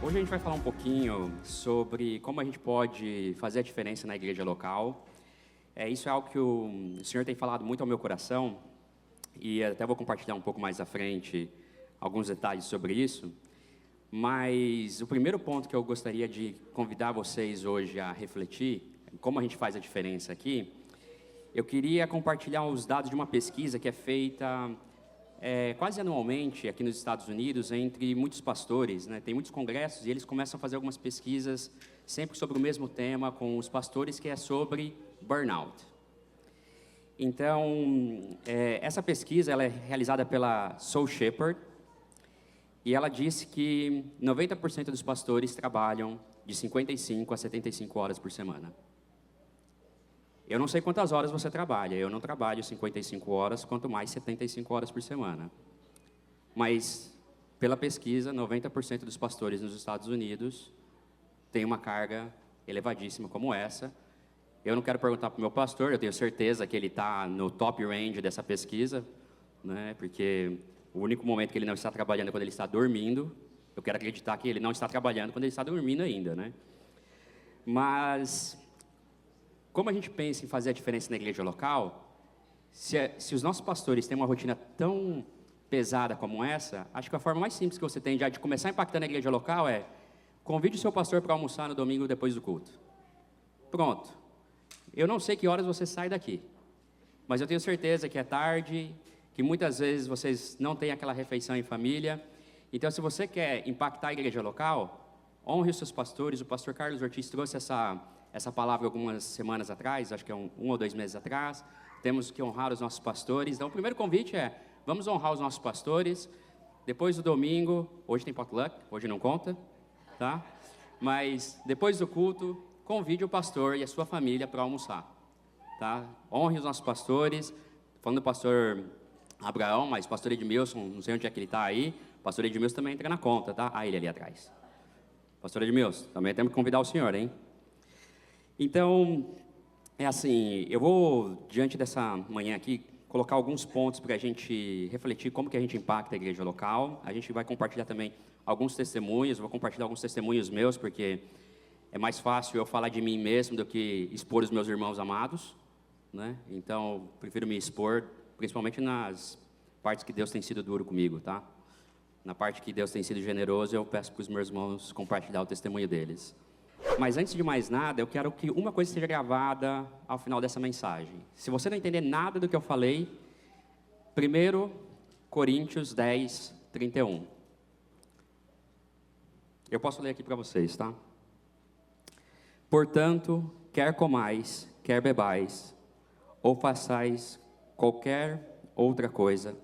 Hoje a gente vai falar um pouquinho sobre como a gente pode fazer a diferença na igreja local. Isso é algo que o Senhor tem falado muito ao meu coração e até vou compartilhar um pouco mais à frente alguns detalhes sobre isso. Mas o primeiro ponto que eu gostaria de convidar vocês hoje a refletir, como a gente faz a diferença aqui, eu queria compartilhar os dados de uma pesquisa que é feita quase anualmente aqui nos Estados Unidos entre muitos pastores, né? Tem muitos congressos e eles começam a fazer algumas pesquisas sempre sobre o mesmo tema com os pastores, que é sobre burnout. Então, essa pesquisa ela é realizada pela Soul Shepherd e ela disse que 90% dos pastores trabalham de 55 a 75 horas por semana. Eu não sei quantas horas você trabalha, eu não trabalho 55 horas, quanto mais 75 horas por semana. Mas, pela pesquisa, 90% dos pastores nos Estados Unidos têm uma carga elevadíssima como essa. Eu não quero perguntar para o meu pastor, eu tenho certeza que ele está no top range dessa pesquisa, né? Porque o único momento que ele não está trabalhando é quando ele está dormindo. Eu quero acreditar que ele não está trabalhando quando ele está dormindo ainda, né? Mas como a gente pensa em fazer a diferença na igreja local, se os nossos pastores têm uma rotina tão pesada como essa, acho que a forma mais simples que você tem já de começar a impactar na igreja local é convide o seu pastor para almoçar no domingo depois do culto. Pronto. Eu não sei que horas você sai daqui, mas eu tenho certeza que é tarde, que muitas vezes vocês não têm aquela refeição em família. Então, se você quer impactar a igreja local, honre os seus pastores. O pastor Carlos Ortiz trouxe essa palavra algumas semanas atrás, acho que é um ou 2 meses atrás. Temos que honrar os nossos pastores. Então, o primeiro convite é, vamos honrar os nossos pastores. Depois do domingo, hoje tem potluck, hoje não conta, tá? Mas depois do culto, convide o pastor e a sua família para almoçar, tá? Honre os nossos pastores. Falando do pastor Abraão, mas pastor Edmilson, não sei onde é que ele está aí. Pastor Edmilson também entra na conta, tá? Ah, ele ali atrás. Pastor Edmilson, também temos que convidar o senhor, hein? Então, é assim, eu vou, diante dessa manhã aqui, colocar alguns pontos para a gente refletir como que a gente impacta a igreja local. A gente vai compartilhar também alguns testemunhos, vou compartilhar alguns testemunhos meus, porque é mais fácil eu falar de mim mesmo do que expor os meus irmãos amados, né? Então, prefiro me expor, principalmente nas partes que Deus tem sido duro comigo, tá? Na parte que Deus tem sido generoso, eu peço para os meus irmãos compartilhar o testemunho deles. Mas antes de mais nada, eu quero que uma coisa seja gravada ao final dessa mensagem. Se você não entender nada do que eu falei, 1 Coríntios 10, 31. Eu posso ler aqui para vocês, tá? Portanto, quer comais, quer bebais, ou façais qualquer outra coisa,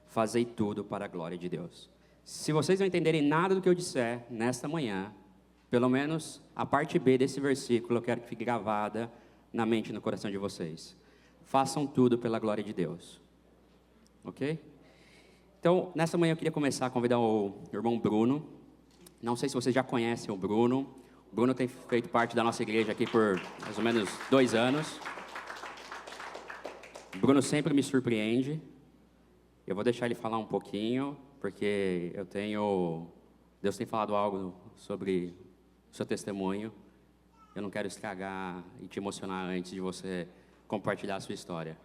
fazei tudo para a glória de Deus. Se vocês não entenderem nada do que eu disser nesta manhã, pelo menos a parte B desse versículo eu quero que fique gravada na mente e no coração de vocês. Façam tudo pela glória de Deus. Ok? Então, nessa manhã eu queria começar a convidar o irmão Bruno. Não sei se vocês já conhecem o Bruno. O Bruno tem feito parte da nossa igreja aqui por mais ou menos 2 anos. O Bruno sempre me surpreende. Eu vou deixar ele falar um pouquinho, porque Deus tem falado algo sobre o seu testemunho. Eu não quero estragar e te emocionar antes de você compartilhar a sua história.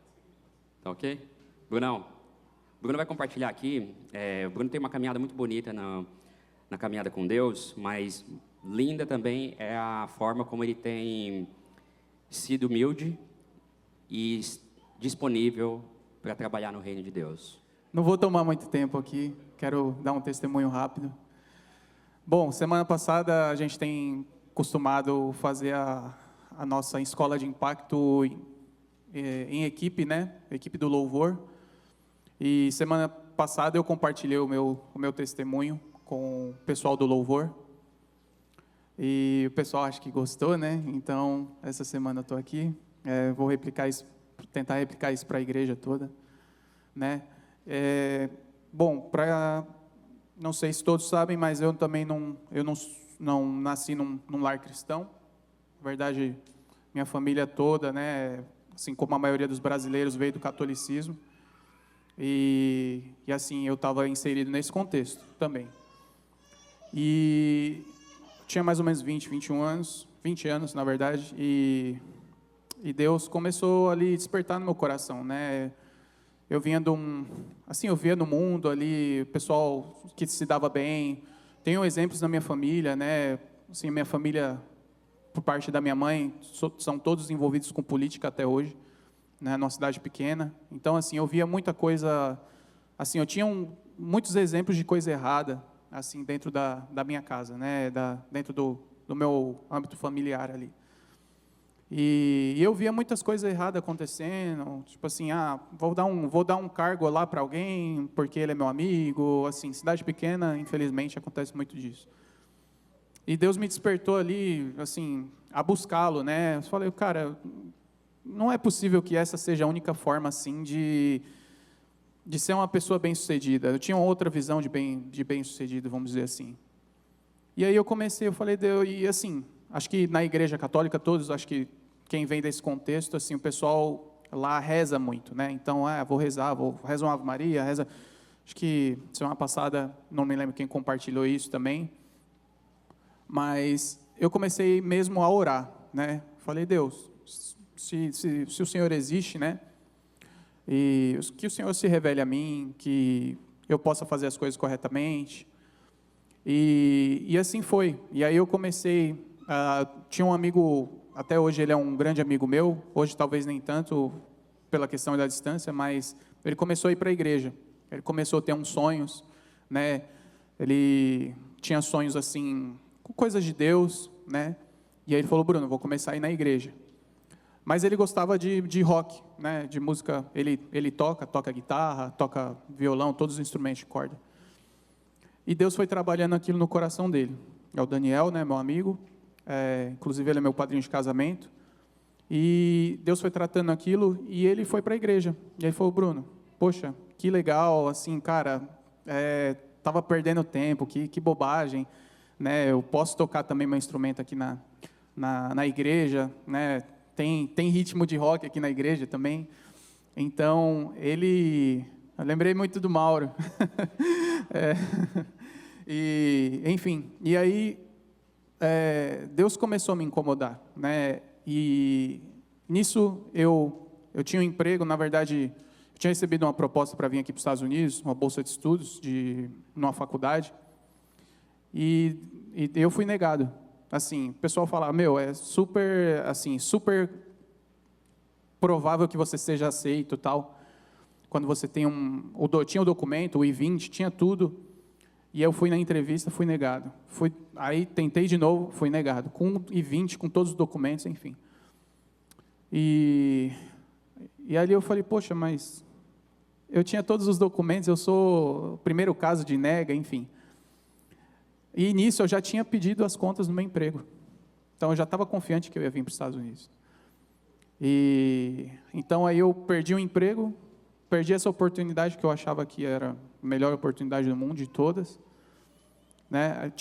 Tá ok? Brunão, o Bruno vai compartilhar aqui. O Bruno tem uma caminhada muito bonita na caminhada com Deus, mas linda também é a forma como ele tem sido humilde e disponível para trabalhar no reino de Deus. Não vou tomar muito tempo aqui, quero dar um testemunho rápido. Bom, semana passada a gente tem costumado fazer a nossa escola de impacto em equipe, né? Equipe do louvor. E semana passada eu compartilhei o meu testemunho com o pessoal do louvor. E o pessoal acho que gostou, né? Então, essa semana eu estou aqui. Vou tentar replicar isso para a igreja toda, né? Bom, não sei se todos sabem, mas eu também não nasci num lar cristão. Na verdade, minha família toda, né, assim como a maioria dos brasileiros, veio do catolicismo. E assim, eu estava inserido nesse contexto também. E tinha mais ou menos 21 anos, 20 anos, na verdade, e Deus começou ali a despertar no meu coração, né? Eu vinha eu via no mundo ali, o pessoal que se dava bem. Tenho exemplos na minha família, né? Assim, minha família, por parte da minha mãe, são todos envolvidos com política até hoje, né? Numa cidade pequena. Então, assim, eu via muita coisa, assim, eu tinha muitos exemplos de coisa errada, assim, dentro da minha casa, né? Dentro do meu âmbito familiar ali. E eu via muitas coisas erradas acontecendo, tipo assim, vou dar um cargo lá para alguém porque ele é meu amigo, assim, cidade pequena, infelizmente, acontece muito disso. E Deus me despertou ali, assim, a buscá-lo, né? Eu falei, cara, não é possível que essa seja a única forma, assim, de ser uma pessoa bem-sucedida. Eu tinha uma outra visão de bem-sucedido, vamos dizer assim. E aí eu falei, Deus, e assim, acho que na igreja católica, todos, acho que quem vem desse contexto, assim, o pessoal lá reza muito, né? Então, vou rezo uma Ave Maria, reza. Acho que semana passada, não me lembro quem compartilhou isso também, mas eu comecei mesmo a orar, né? Falei, Deus, se o Senhor existe, né? E que o Senhor se revele a mim, que eu possa fazer as coisas corretamente. E assim foi. E aí eu comecei, tinha um amigo, até hoje ele é um grande amigo meu, hoje talvez nem tanto pela questão da distância, mas ele começou a ir para a igreja. Ele começou a ter uns sonhos, né? Ele tinha sonhos assim, com coisas de Deus, né? E aí ele falou, Bruno, vou começar a ir na igreja. Mas ele gostava de rock, né? De música, ele toca guitarra, toca violão, todos os instrumentos de corda. E Deus foi trabalhando aquilo no coração dele. É o Daniel, né, meu amigo. Inclusive, ele é meu padrinho de casamento. E Deus foi tratando aquilo e ele foi para a igreja. E aí falou, Bruno, poxa, que legal, assim, cara, estava perdendo tempo, que bobagem. Né, eu posso tocar também meu instrumento aqui na igreja, né? Tem ritmo de rock aqui na igreja também. Então, eu lembrei muito do Mauro. Enfim, e aí Deus começou a me incomodar, né? E nisso eu tinha um emprego, na verdade, eu tinha recebido uma proposta para vir aqui para os Estados Unidos, uma bolsa de estudos numa faculdade, e eu fui negado. Assim, o pessoal fala, é super provável que você seja aceito, tal. Quando você tem tinha o documento, o I-20, tinha tudo. E eu fui na entrevista, fui negado. Aí tentei de novo, fui negado. Com o I-20, com todos os documentos, enfim. E ali eu falei, poxa, mas eu tinha todos os documentos, eu sou o primeiro caso de nega, enfim. E nisso eu já tinha pedido as contas no meu emprego. Então eu já estava confiante que eu ia vir para os Estados Unidos. Então aí eu perdi o emprego, perdi essa oportunidade que eu achava que era a melhor oportunidade do mundo, de todas. Né?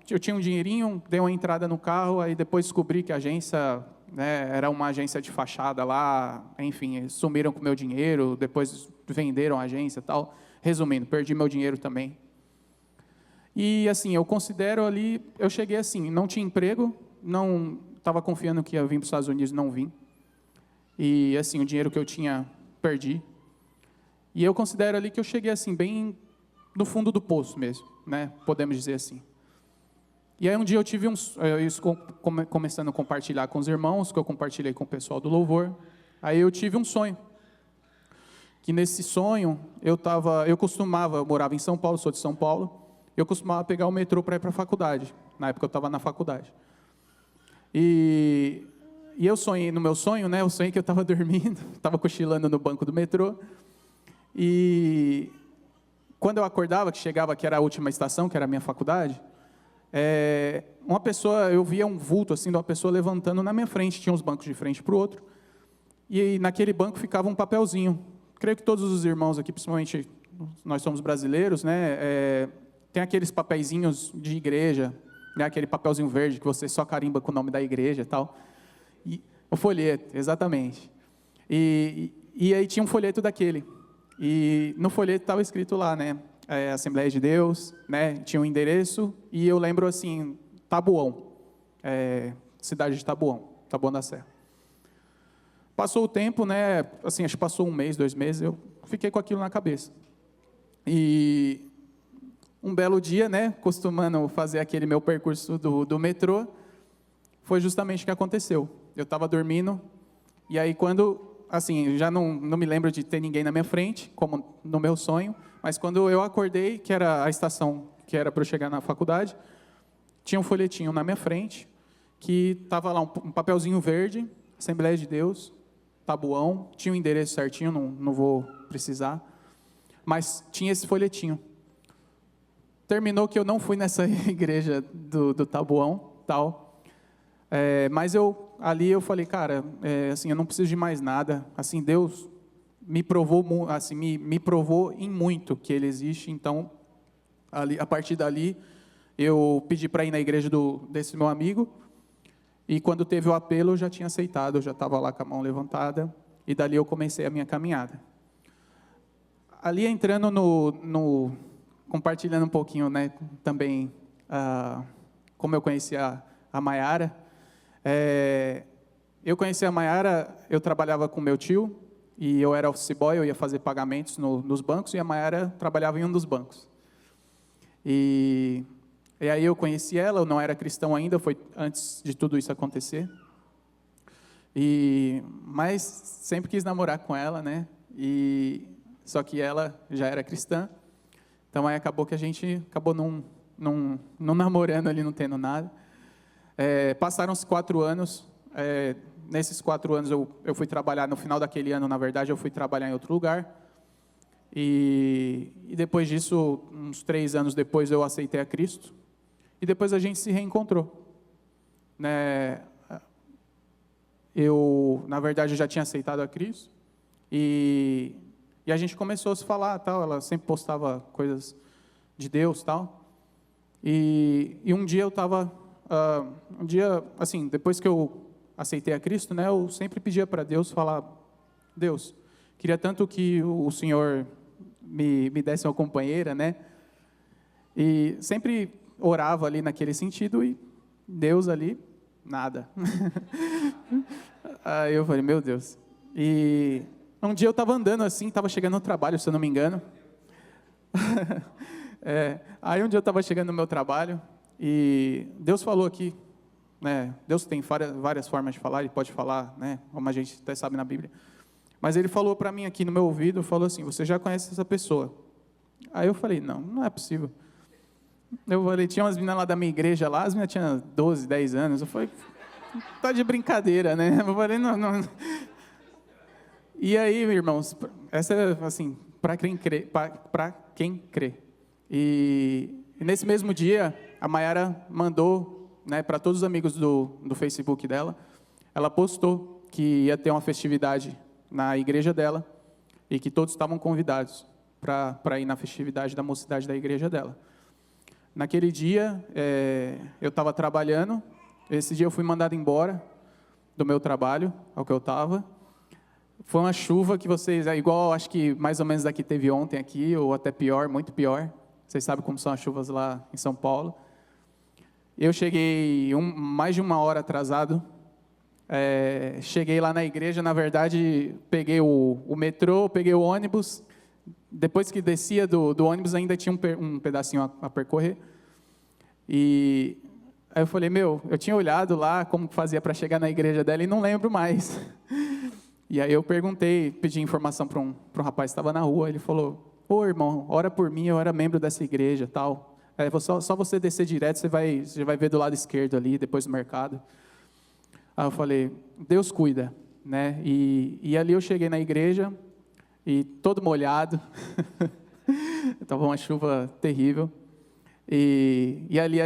Eu tinha um dinheirinho, dei uma entrada no carro, aí depois descobri que a agência, né, era uma agência de fachada lá, enfim, eles sumiram com o meu dinheiro, depois venderam a agência e tal. Resumindo, perdi meu dinheiro também. E assim, eu considero ali, eu cheguei assim, não tinha emprego, não estava confiando que ia vir para os Estados Unidos, não vim. E assim, o dinheiro que eu tinha, perdi. E eu considero ali que eu cheguei assim, bem no fundo do poço mesmo, né? Podemos dizer assim. E aí um dia eu tive isso começando a compartilhar com os irmãos, que eu compartilhei com o pessoal do louvor. Aí eu tive um sonho. Que nesse sonho, eu morava em São Paulo, sou de São Paulo, eu costumava pegar o metrô para ir para a faculdade. Na época eu estava na faculdade. E eu sonhei, no meu sonho, né, eu sonhei que eu estava dormindo, estava cochilando no banco do metrô. E quando eu acordava, que chegava, que era a última estação, que era a minha faculdade, eu via um vulto assim de uma pessoa levantando na minha frente, tinha uns bancos de frente para o outro, e naquele banco ficava um papelzinho. Creio que todos os irmãos aqui, principalmente nós somos brasileiros, né, tem aqueles papeizinhos de igreja, né, aquele papelzinho verde que você só carimba com o nome da igreja e tal. O folheto, exatamente. E aí tinha um folheto daquele. E no folheto estava escrito lá, né, Assembleia de Deus, né, tinha um endereço, e eu lembro assim, Taboão, cidade de Taboão, Taboão da Serra. Passou o tempo, né? Assim, acho que passou 1 mês, 2 meses, eu fiquei com aquilo na cabeça. E um belo dia, né? Costumando fazer aquele meu percurso do metrô, foi justamente o que aconteceu. Eu estava dormindo, e aí quando, assim, já não me lembro de ter ninguém na minha frente, como no meu sonho, mas quando eu acordei, que era a estação que era para eu chegar na faculdade, tinha um folhetinho na minha frente, que estava lá um papelzinho verde, Assembleia de Deus, Taboão, tinha o endereço certinho, não vou precisar, mas tinha esse folhetinho. Terminou que eu não fui nessa igreja do Taboão, tal, mas ali eu falei, cara, assim, eu não preciso de mais nada, assim, Deus me provou, assim, me provou em muito que Ele existe, então, ali, a partir dali, eu pedi para ir na igreja desse meu amigo, e quando teve o apelo, eu já tinha aceitado, eu já estava lá com a mão levantada, e dali eu comecei a minha caminhada. Ali entrando compartilhando um pouquinho, né, também, como eu conheci a Mayara. Eu conheci a Mayara, eu trabalhava com meu tio, e eu era office boy, eu ia fazer pagamentos nos bancos, e a Mayara trabalhava em um dos bancos. E aí eu conheci ela, eu não era cristão ainda, foi antes de tudo isso acontecer. Mas sempre quis namorar com ela, né? Só que ela já era cristã, então aí acabou que a gente acabou não namorando ali, não tendo nada. Passaram-se 4 anos, nesses 4 anos eu fui trabalhar, no final daquele ano, na verdade, eu fui trabalhar em outro lugar. E depois disso, uns 3 anos depois, eu aceitei a Cristo. E depois a gente se reencontrou. Né? Eu, na verdade, já tinha aceitado a Cristo. E a gente começou a se falar, tal. Ela sempre postava coisas de Deus, tal. E um dia eu estava... assim, depois que eu aceitei a Cristo, né, eu sempre pedia para Deus, falar, Deus, queria tanto que o Senhor me desse uma companheira, né? E sempre orava ali naquele sentido e Deus ali, nada. Aí eu falei, meu Deus. E um dia eu estava andando assim, estava chegando no trabalho, se eu não me engano. Aí um dia eu estava chegando no meu trabalho e Deus falou aqui, né? Deus tem várias formas de falar, Ele pode falar, né? Como a gente até sabe na Bíblia. Mas Ele falou para mim aqui no meu ouvido, falou assim, você já conhece essa pessoa? Aí eu falei, não é possível. Eu falei, tinha umas meninas lá da minha igreja lá, as meninas tinham 12, 10 anos. Eu falei, tá de brincadeira, né? Eu falei, não. E aí, irmãos, essa é assim, para quem crê. E nesse mesmo dia, a Mayara mandou, né, para todos os amigos do Facebook dela, ela postou que ia ter uma festividade na igreja dela e que todos estavam convidados para ir na festividade da mocidade da igreja dela. Naquele dia, eu estava trabalhando. Esse dia eu fui mandado embora do meu trabalho, ao que eu estava. Foi uma chuva que vocês, igual acho que mais ou menos daqui teve ontem aqui, ou até pior, muito pior. Vocês sabem como são as chuvas lá em São Paulo. Eu cheguei mais de 1 hora atrasado. Cheguei lá na igreja, na verdade, peguei o metrô, peguei o ônibus. Depois que descia do ônibus, ainda tinha um pedacinho a percorrer. E aí eu falei, eu tinha olhado lá como fazia para chegar na igreja dela e não lembro mais. E aí eu perguntei, pedi informação para um rapaz que estava na rua. Ele falou, irmão, ora por mim, eu era membro dessa igreja, tal. Só você descer direto, você vai ver do lado esquerdo ali, depois do mercado. Aí eu falei, Deus cuida, né? E ali eu cheguei na igreja, e todo molhado, estava uma chuva terrível, e ali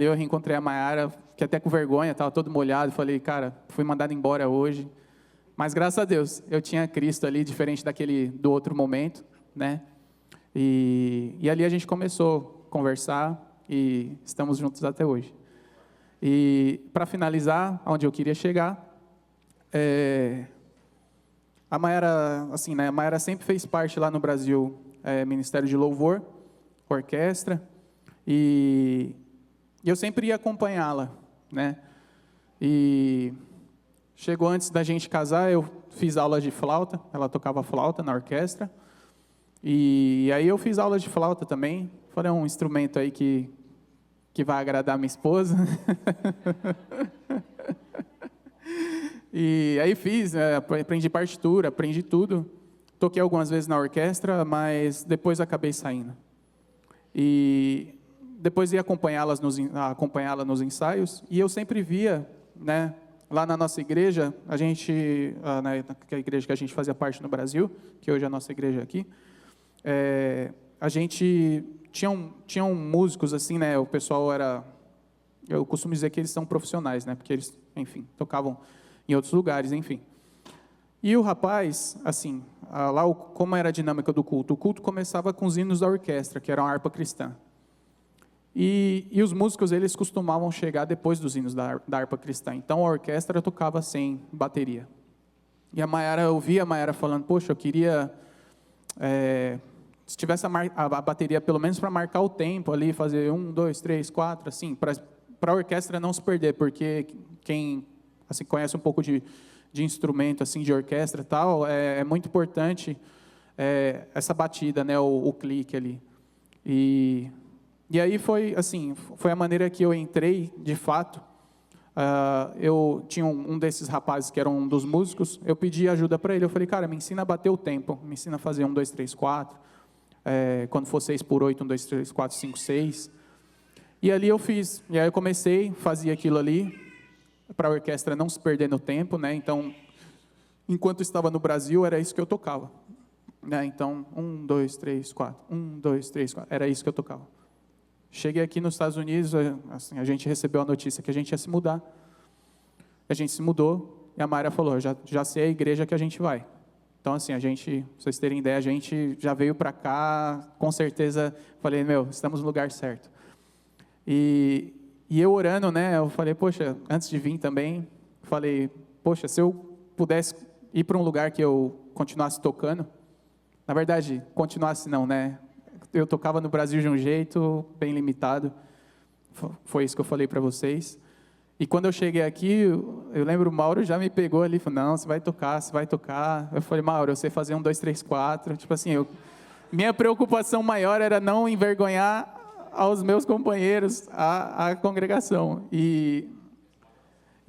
eu reencontrei a Mayara, que até com vergonha, estava todo molhado, falei, cara, fui mandado embora hoje, mas graças a Deus, eu tinha Cristo ali, diferente do outro momento, né, e ali a gente começou a conversar, e estamos juntos até hoje. E para finalizar, onde eu queria chegar, a Mayara, assim, né, a Mayara sempre fez parte lá no Brasil, Ministério de Louvor, orquestra, e E eu sempre ia acompanhá-la, né? E chegou antes da gente casar, eu fiz aula de flauta, ela tocava flauta na orquestra. E aí eu fiz aula de flauta também. Falei, é um instrumento aí que vai agradar minha esposa. E aí fiz, aprendi partitura, aprendi tudo. Toquei algumas vezes na orquestra, mas depois acabei saindo. E depois ia acompanhá-la nos ensaios, e eu sempre via, né, lá na nossa igreja, a gente, na igreja que a gente fazia parte no Brasil, que hoje é a nossa igreja aqui, a gente tinham músicos assim, né, o pessoal era, eu costumo dizer que eles são profissionais, né, porque eles, enfim, tocavam em outros lugares, enfim. E o rapaz, assim, lá como era a dinâmica do culto? O culto começava com os hinos da orquestra, que era uma harpa cristã. E os músicos, eles costumavam chegar depois dos hinos da harpa cristã. Então, a orquestra tocava sem bateria. E eu via a Mayara falando, poxa, eu queria, se tivesse a bateria, pelo menos para marcar o tempo ali, fazer 1, 2, 3, 4, assim, para a orquestra não se perder, porque quem assim, conhece um pouco de instrumento, assim, de orquestra e tal, é muito importante essa batida, né, o clique ali. E aí foi a maneira que eu entrei, de fato. Eu tinha um desses rapazes que era um dos músicos, eu pedi ajuda para ele, eu falei, cara, me ensina a bater o tempo, me ensina a fazer 1, 2, 3, 4, quando for 6 por 8, 1, 2, 3, 4, 5, 6. E ali eu fiz, e aí eu comecei, fazia aquilo ali, para a orquestra não se perder no tempo, né? Então, enquanto estava no Brasil, era isso que eu tocava, né? Então, 1, 2, 3, 4, 1, 2, 3, 4, era isso que eu tocava. Cheguei aqui nos Estados Unidos, assim, a gente recebeu a notícia que a gente ia se mudar. A gente se mudou e a Mayra falou, já sei a igreja que a gente vai. Então, assim, pra vocês terem ideia, a gente já veio para cá, com certeza, falei, estamos no lugar certo. E eu orando, né, eu falei, poxa, antes de vir também, falei, poxa, se eu pudesse ir para um lugar que eu continuasse tocando, na verdade, continuasse não, né, eu tocava no Brasil de um jeito bem limitado, foi isso que eu falei para vocês. E quando eu cheguei aqui, eu lembro, o Mauro já me pegou ali, falou, não, você vai tocar. Eu falei, Mauro, eu sei fazer 1, 2, 3, 4, tipo assim, minha preocupação maior era não envergonhar aos meus companheiros, a congregação. E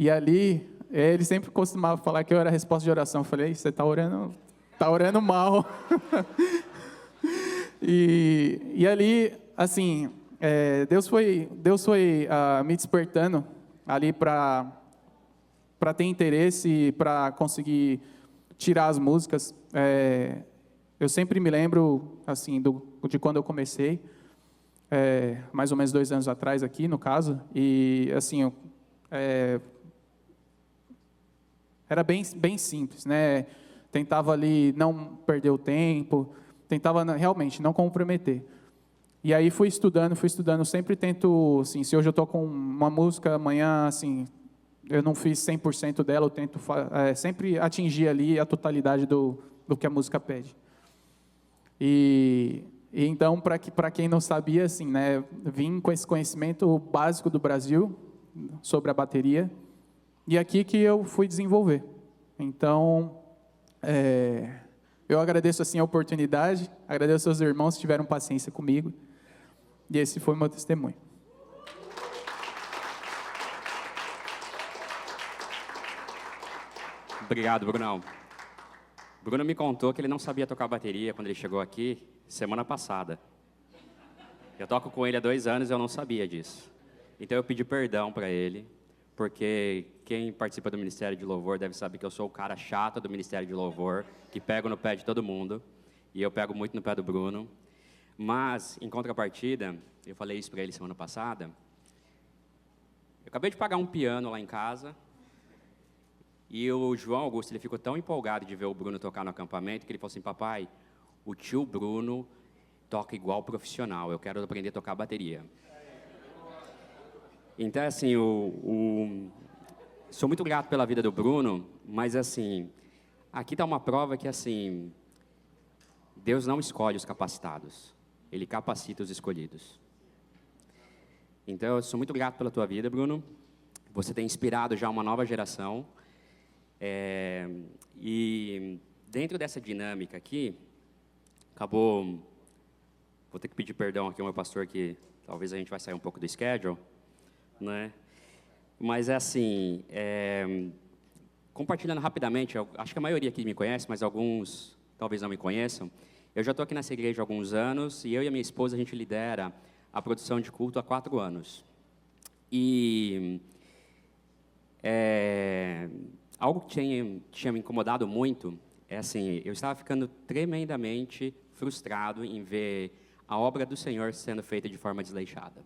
ali, ele sempre costumava falar que eu era a resposta de oração. Eu falei, você está orando mal. E ali, assim, Deus foi me despertando ali para ter interesse, para conseguir tirar as músicas. Eu sempre me lembro, assim, de quando eu comecei, mais ou menos 2 anos atrás aqui, no caso, e assim, era bem simples, né? Tentava ali não perder o tempo, tentava realmente não comprometer. E aí fui estudando, sempre tento, assim, se hoje eu estou com uma música, amanhã, assim, eu não fiz 100% dela, eu tento sempre atingir ali a totalidade do que a música pede. E então, para quem não sabia, assim, né, vim com esse conhecimento básico do Brasil sobre a bateria, e aqui que eu fui desenvolver. Então, eu agradeço assim a oportunidade, agradeço aos irmãos que tiveram paciência comigo, e esse foi o meu testemunho. Obrigado, Brunão. Bruno me contou que ele não sabia tocar bateria quando ele chegou aqui semana passada. Eu toco com ele há 2 anos e eu não sabia disso. Então eu pedi perdão para ele, porque quem participa do Ministério de Louvor deve saber que eu sou o cara chato do Ministério de Louvor, que pego no pé de todo mundo, e eu pego muito no pé do Bruno. Mas, em contrapartida, eu falei isso para ele semana passada, eu acabei de pagar um piano lá em casa, e o João Augusto, ele ficou tão empolgado de ver o Bruno tocar no acampamento, que ele falou assim, papai, o tio Bruno toca igual profissional, eu quero aprender a tocar bateria. Então, assim, sou muito grato pela vida do Bruno, mas, assim, aqui está uma prova que, assim, Deus não escolhe os capacitados, Ele capacita os escolhidos. Então, eu sou muito grato pela tua vida, Bruno. Você tem inspirado já uma nova geração. E dentro dessa dinâmica aqui, vou ter que pedir perdão aqui ao meu pastor, que talvez a gente vai sair um pouco do schedule, né? Mas é assim, compartilhando rapidamente, eu acho que a maioria aqui me conhece, mas alguns talvez não me conheçam. Eu já estou aqui nessa igreja há alguns anos, e eu e a minha esposa, a gente lidera a produção de culto há 4 anos. E algo que tinha me incomodado muito é assim, eu estava ficando tremendamente frustrado em ver a obra do Senhor sendo feita de forma desleixada.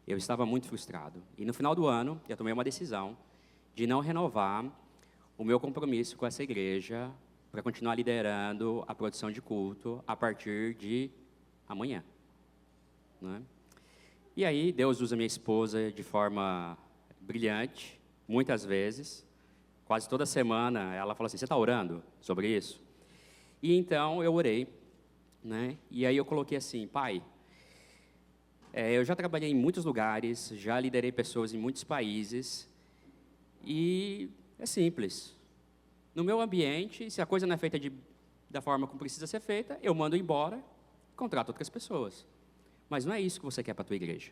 Eu estava muito frustrado. E no final do ano, eu tomei uma decisão de não renovar o meu compromisso com essa igreja para continuar liderando a produção de culto a partir de amanhã, né? E aí, Deus usa minha esposa de forma brilhante, muitas vezes. Quase toda semana, ela fala assim, você está orando sobre isso? E então, eu orei, né? E aí eu coloquei assim, Pai, eu já trabalhei em muitos lugares, já liderei pessoas em muitos países, e é simples. No meu ambiente, se a coisa não é feita da forma como precisa ser feita, eu mando embora, contrato outras pessoas. Mas não é isso que você quer para a tua igreja.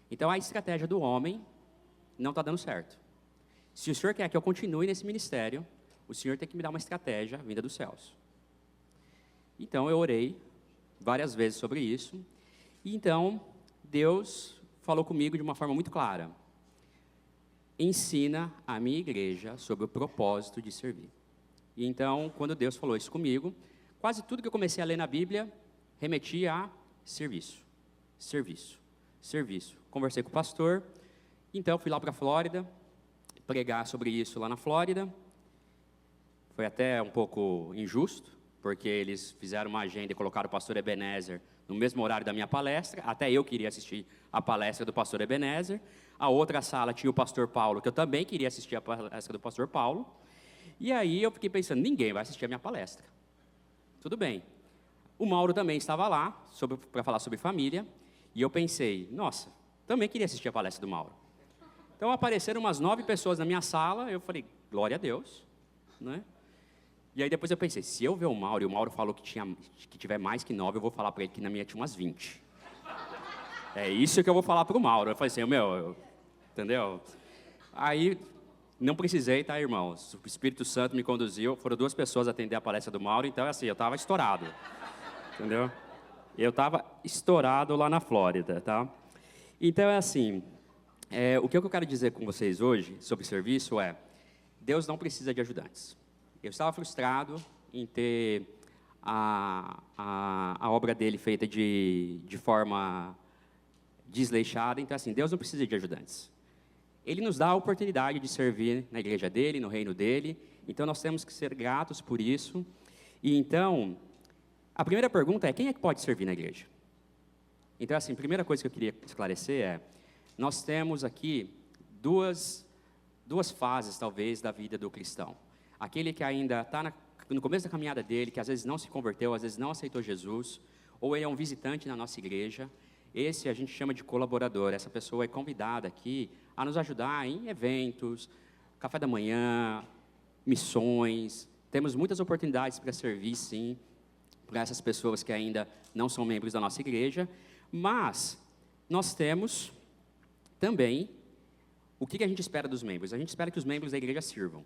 Então, a estratégia do homem não está dando certo. Se o Senhor quer que eu continue nesse ministério, o Senhor tem que me dar uma estratégia vinda dos céus. Então, eu orei várias vezes sobre isso. E então, Deus falou comigo de uma forma muito clara. Ensina a minha igreja sobre o propósito de servir. E então, quando Deus falou isso comigo, quase tudo que eu comecei a ler na Bíblia remetia a serviço, serviço, serviço. Conversei com o pastor, então fui lá para a Flórida, pregar sobre isso lá na Flórida. Foi até um pouco injusto, porque eles fizeram uma agenda e colocaram o pastor Ebenezer no mesmo horário da minha palestra. Até eu queria assistir a palestra do pastor Ebenezer. A outra sala tinha o pastor Paulo, que eu também queria assistir a palestra do pastor Paulo. E aí eu fiquei pensando, ninguém vai assistir a minha palestra. Tudo bem. O Mauro também estava lá para falar sobre família. E eu pensei, nossa, também queria assistir a palestra do Mauro. Então apareceram umas 9 pessoas na minha sala. Eu falei, glória a Deus, né? E aí depois eu pensei, se eu ver o Mauro, e o Mauro falou que tiver mais que 9, eu vou falar para ele que na minha tinha umas 20. É isso que eu vou falar para o Mauro. Eu falei assim, entendeu? Aí, não precisei, tá, irmãos? O Espírito Santo me conduziu, foram 2 pessoas atender a palestra do Mauro, então, assim, eu estava estourado, entendeu? Eu estava estourado lá na Flórida, tá? Então, é assim, o que eu quero dizer com vocês hoje sobre serviço é, Deus não precisa de ajudantes. Eu estava frustrado em ter a obra dele feita de forma desleixada. Então, assim, Deus não precisa de ajudantes. Ele nos dá a oportunidade de servir na igreja dele, no reino dele. Então, nós temos que ser gratos por isso. E, então, a primeira pergunta é, quem é que pode servir na igreja? Então, assim, a primeira coisa que eu queria esclarecer é, nós temos aqui duas fases, talvez, da vida do cristão. Aquele que ainda está no começo da caminhada dele, que às vezes não se converteu, às vezes não aceitou Jesus, ou ele é um visitante na nossa igreja. Esse a gente chama de colaborador. Essa pessoa é convidada aqui a nos ajudar em eventos, café da manhã, missões. Temos muitas oportunidades para servir, sim, para essas pessoas que ainda não são membros da nossa igreja. Mas nós temos também o que a gente espera dos membros. A gente espera que os membros da igreja sirvam.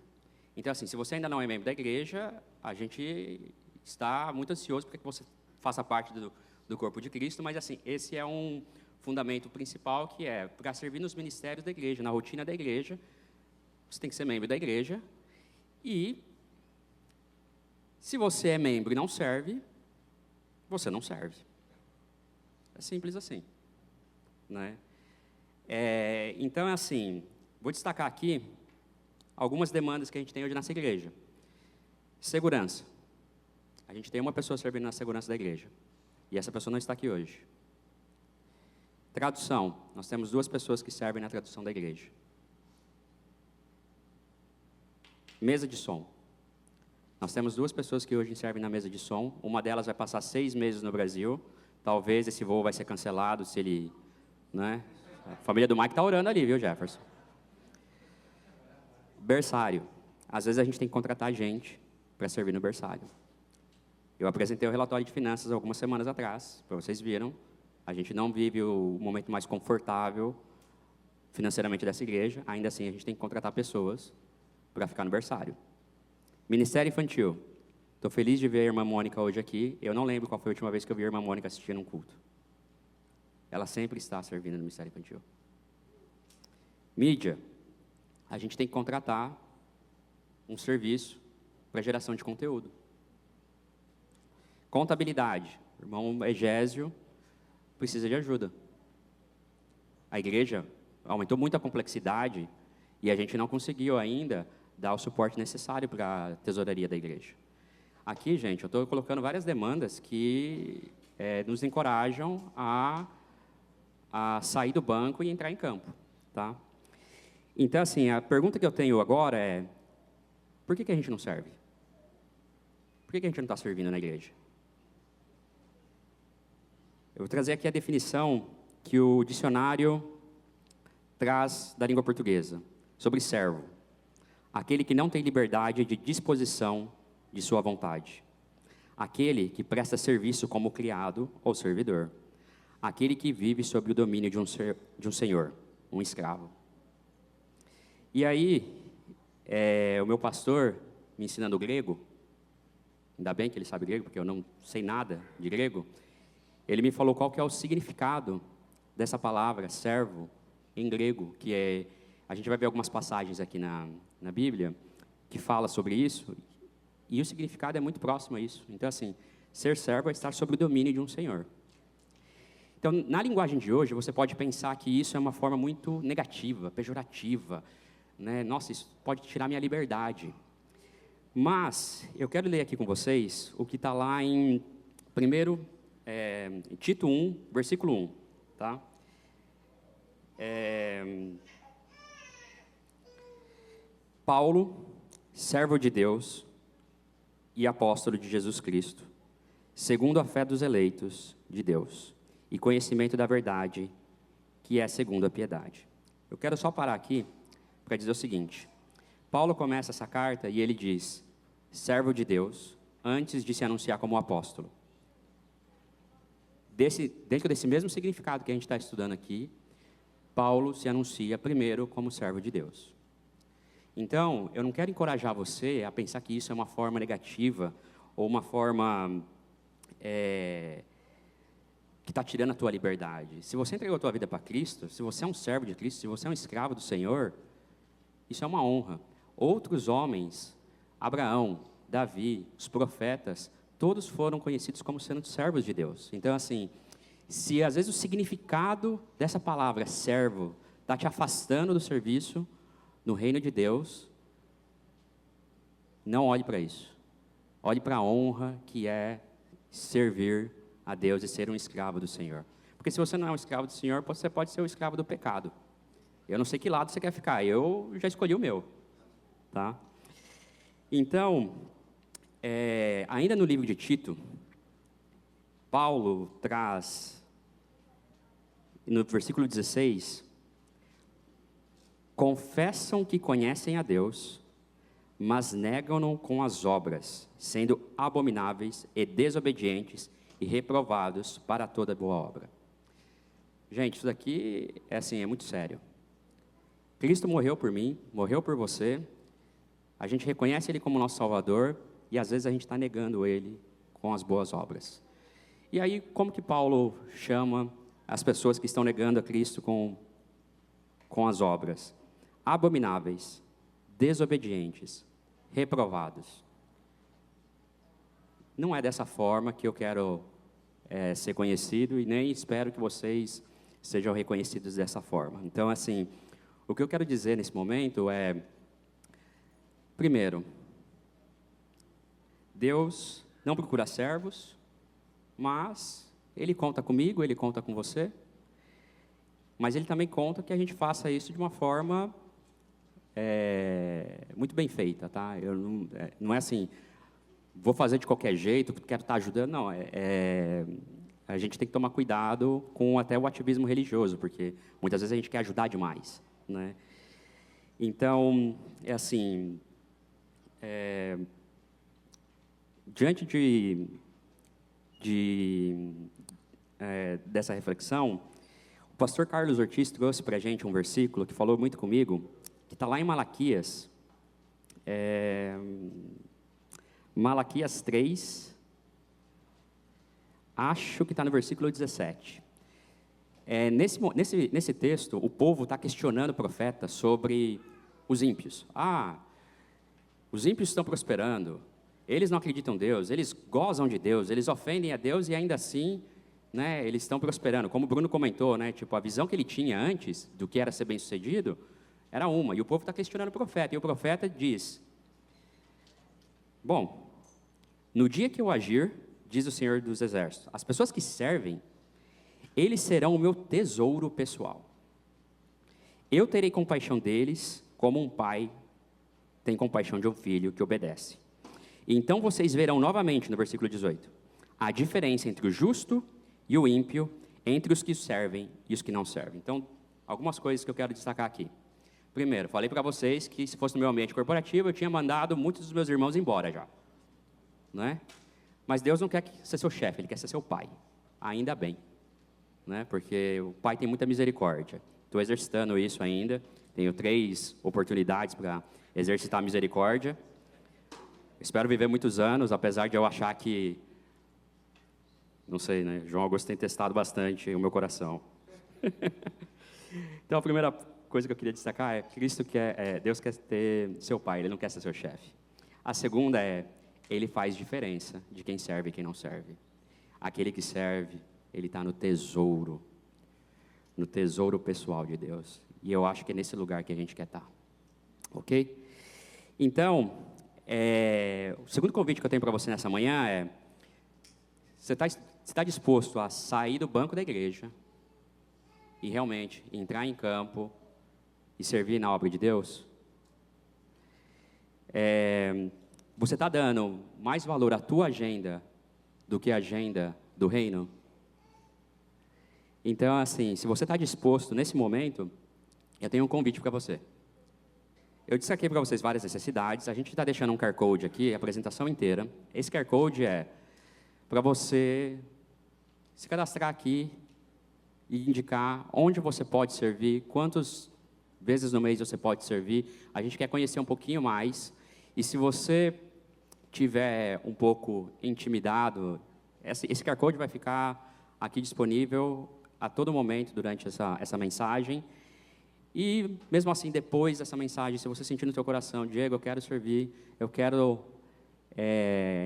Então, assim, se você ainda não é membro da igreja, a gente está muito ansioso para que você faça parte do corpo de Cristo, mas, assim, esse é um fundamento principal, que é, para servir nos ministérios da igreja, na rotina da igreja, você tem que ser membro da igreja, e se você é membro e não serve, você não serve. É simples assim, né? Então, é assim, vou destacar aqui algumas demandas que a gente tem hoje nessa igreja. Segurança. A gente tem uma pessoa servindo na segurança da igreja. E essa pessoa não está aqui hoje. Tradução. Nós temos 2 pessoas que servem na tradução da igreja. Mesa de som. Nós temos 2 pessoas que hoje servem na mesa de som. Uma delas vai passar 6 meses no Brasil. Talvez esse voo vai ser cancelado se ele, né? A família do Mike está orando ali, viu, Jefferson? Berçário. Às vezes a gente tem que contratar gente para servir no berçário. Eu apresentei o relatório de finanças algumas semanas atrás, para vocês viram. A gente não vive o momento mais confortável financeiramente dessa igreja, ainda assim a gente tem que contratar pessoas para ficar no berçário. Ministério infantil. Estou feliz de ver a irmã Mônica hoje aqui. Eu não lembro qual foi a última vez que eu vi a irmã Mônica assistindo um culto. Ela sempre está servindo no Ministério Infantil. Mídia. A gente tem que contratar um serviço para geração de conteúdo. Contabilidade. O irmão Egésio precisa de ajuda. A igreja aumentou muito a complexidade e a gente não conseguiu ainda dar o suporte necessário para a tesouraria da igreja. Aqui, gente, eu estou colocando várias demandas que nos encorajam a sair do banco e entrar em campo, tá? Então, assim, a pergunta que eu tenho agora é: por que a gente não serve? Por que a gente não está servindo na igreja? Eu vou trazer aqui a definição que o dicionário traz da língua portuguesa sobre servo: aquele que não tem liberdade de disposição de sua vontade, aquele que presta serviço como criado ou servidor, aquele que vive sob o domínio de um senhor, um escravo. E aí, o meu pastor me ensinando grego, ainda bem que ele sabe grego, porque eu não sei nada de grego, ele me falou qual que é o significado dessa palavra, servo, em grego, que a gente vai ver algumas passagens aqui na Bíblia, que fala sobre isso, e o significado é muito próximo a isso. Então, assim, ser servo é estar sob o domínio de um senhor. Então, na linguagem de hoje, você pode pensar que isso é uma forma muito negativa, pejorativa, né? Nossa, isso pode tirar minha liberdade. Mas, eu quero ler aqui com vocês o que está lá em Tito 1, versículo 1, tá? Paulo, servo de Deus e apóstolo de Jesus Cristo, segundo a fé dos eleitos de Deus e conhecimento da verdade, que é segundo a piedade. Eu quero só parar aqui para dizer o seguinte: Paulo começa essa carta e ele diz, servo de Deus, antes de se anunciar como apóstolo. Dentro desse mesmo significado que a gente está estudando aqui, Paulo se anuncia primeiro como servo de Deus. Então, eu não quero encorajar você a pensar que isso é uma forma negativa ou uma forma que está tirando a tua liberdade. Se você entregou a tua vida para Cristo, se você é um servo de Cristo, se você é um escravo do Senhor, isso é uma honra. Outros homens, Abraão, Davi, os profetas, todos foram conhecidos como sendo servos de Deus. Então, assim, se às vezes o significado dessa palavra, servo, está te afastando do serviço no reino de Deus, não olhe para isso. Olhe para a honra que é servir a Deus e ser um escravo do Senhor. Porque se você não é um escravo do Senhor, você pode ser um escravo do pecado. Eu não sei que lado você quer ficar, eu já escolhi o meu. Tá? Então, ainda no livro de Tito, Paulo traz, no versículo 16, confessam que conhecem a Deus, mas negam-no com as obras, sendo abomináveis e desobedientes e reprovados para toda boa obra. Gente, isso daqui é muito sério. Cristo morreu por mim, morreu por você, a gente reconhece Ele como nosso Salvador, e às vezes a gente está negando Ele com as boas obras. E aí, como que Paulo chama as pessoas que estão negando a Cristo com as obras? Abomináveis, desobedientes, reprovados. Não é dessa forma que eu quero ser conhecido, e nem espero que vocês sejam reconhecidos dessa forma. Então, assim, o que eu quero dizer nesse momento é, primeiro, Deus não procura servos, mas Ele conta comigo, Ele conta com você, mas Ele também conta que a gente faça isso de uma forma muito bem feita, tá? Não é assim, vou fazer de qualquer jeito, quero estar ajudando, não. a gente tem que tomar cuidado com até o ativismo religioso, porque muitas vezes a gente quer ajudar demais, né? Então, é assim, diante dessa reflexão, o pastor Carlos Ortiz trouxe para a gente um versículo que falou muito comigo, que está lá em Malaquias, Malaquias 3, acho que está no versículo 17. Nesse texto, o povo está questionando o profeta sobre os ímpios. Os ímpios estão prosperando, eles não acreditam em Deus, eles gozam de Deus, eles ofendem a Deus e ainda assim, né, eles estão prosperando. Como o Bruno comentou, né, tipo, a visão que ele tinha antes do que era ser bem-sucedido era uma, e o povo está questionando o profeta, e o profeta diz: bom, no dia que eu agir, diz o Senhor dos Exércitos, as pessoas que servem, eles serão o meu tesouro pessoal. Eu terei compaixão deles, como um pai tem compaixão de um filho que obedece. Então vocês verão novamente, no versículo 18, a diferença entre o justo e o ímpio, entre os que servem e os que não servem. Então, algumas coisas que eu quero destacar aqui. Primeiro, falei para vocês que se fosse no meu ambiente corporativo, eu tinha mandado muitos dos meus irmãos embora já, né? Mas Deus não quer ser seu chefe, Ele quer ser seu pai. Ainda bem, né? Porque o pai tem muita misericórdia. Estou exercitando isso ainda. Tenho 3 oportunidades para exercitar a misericórdia. Espero viver muitos anos, apesar de eu achar que, não sei, né? João Augusto tem testado bastante o meu coração. Então, a primeira coisa que eu queria destacar é que Deus quer ter seu pai, Ele não quer ser seu chefe. A segunda é, Ele faz diferença de quem serve e quem não serve. Aquele que serve, ele está no tesouro pessoal de Deus. E eu acho que é nesse lugar que a gente quer estar. Ok? Então, o segundo convite que eu tenho para você nessa manhã é, você está disposto a sair do banco da igreja e realmente entrar em campo e servir na obra de Deus? Você está dando mais valor à tua agenda do que a agenda do reino? Então, assim, se você está disposto nesse momento, eu tenho um convite para você. Eu destaquei para vocês várias necessidades, a gente está deixando um QR Code aqui, a apresentação inteira. Esse QR Code é para você se cadastrar aqui e indicar onde você pode servir, quantas vezes no mês você pode servir. A gente quer conhecer um pouquinho mais. E se você tiver um pouco intimidado, esse QR Code vai ficar aqui disponível a todo momento durante essa mensagem. E, mesmo assim, depois dessa mensagem, se você sentir no seu coração, Diego, eu quero servir, eu quero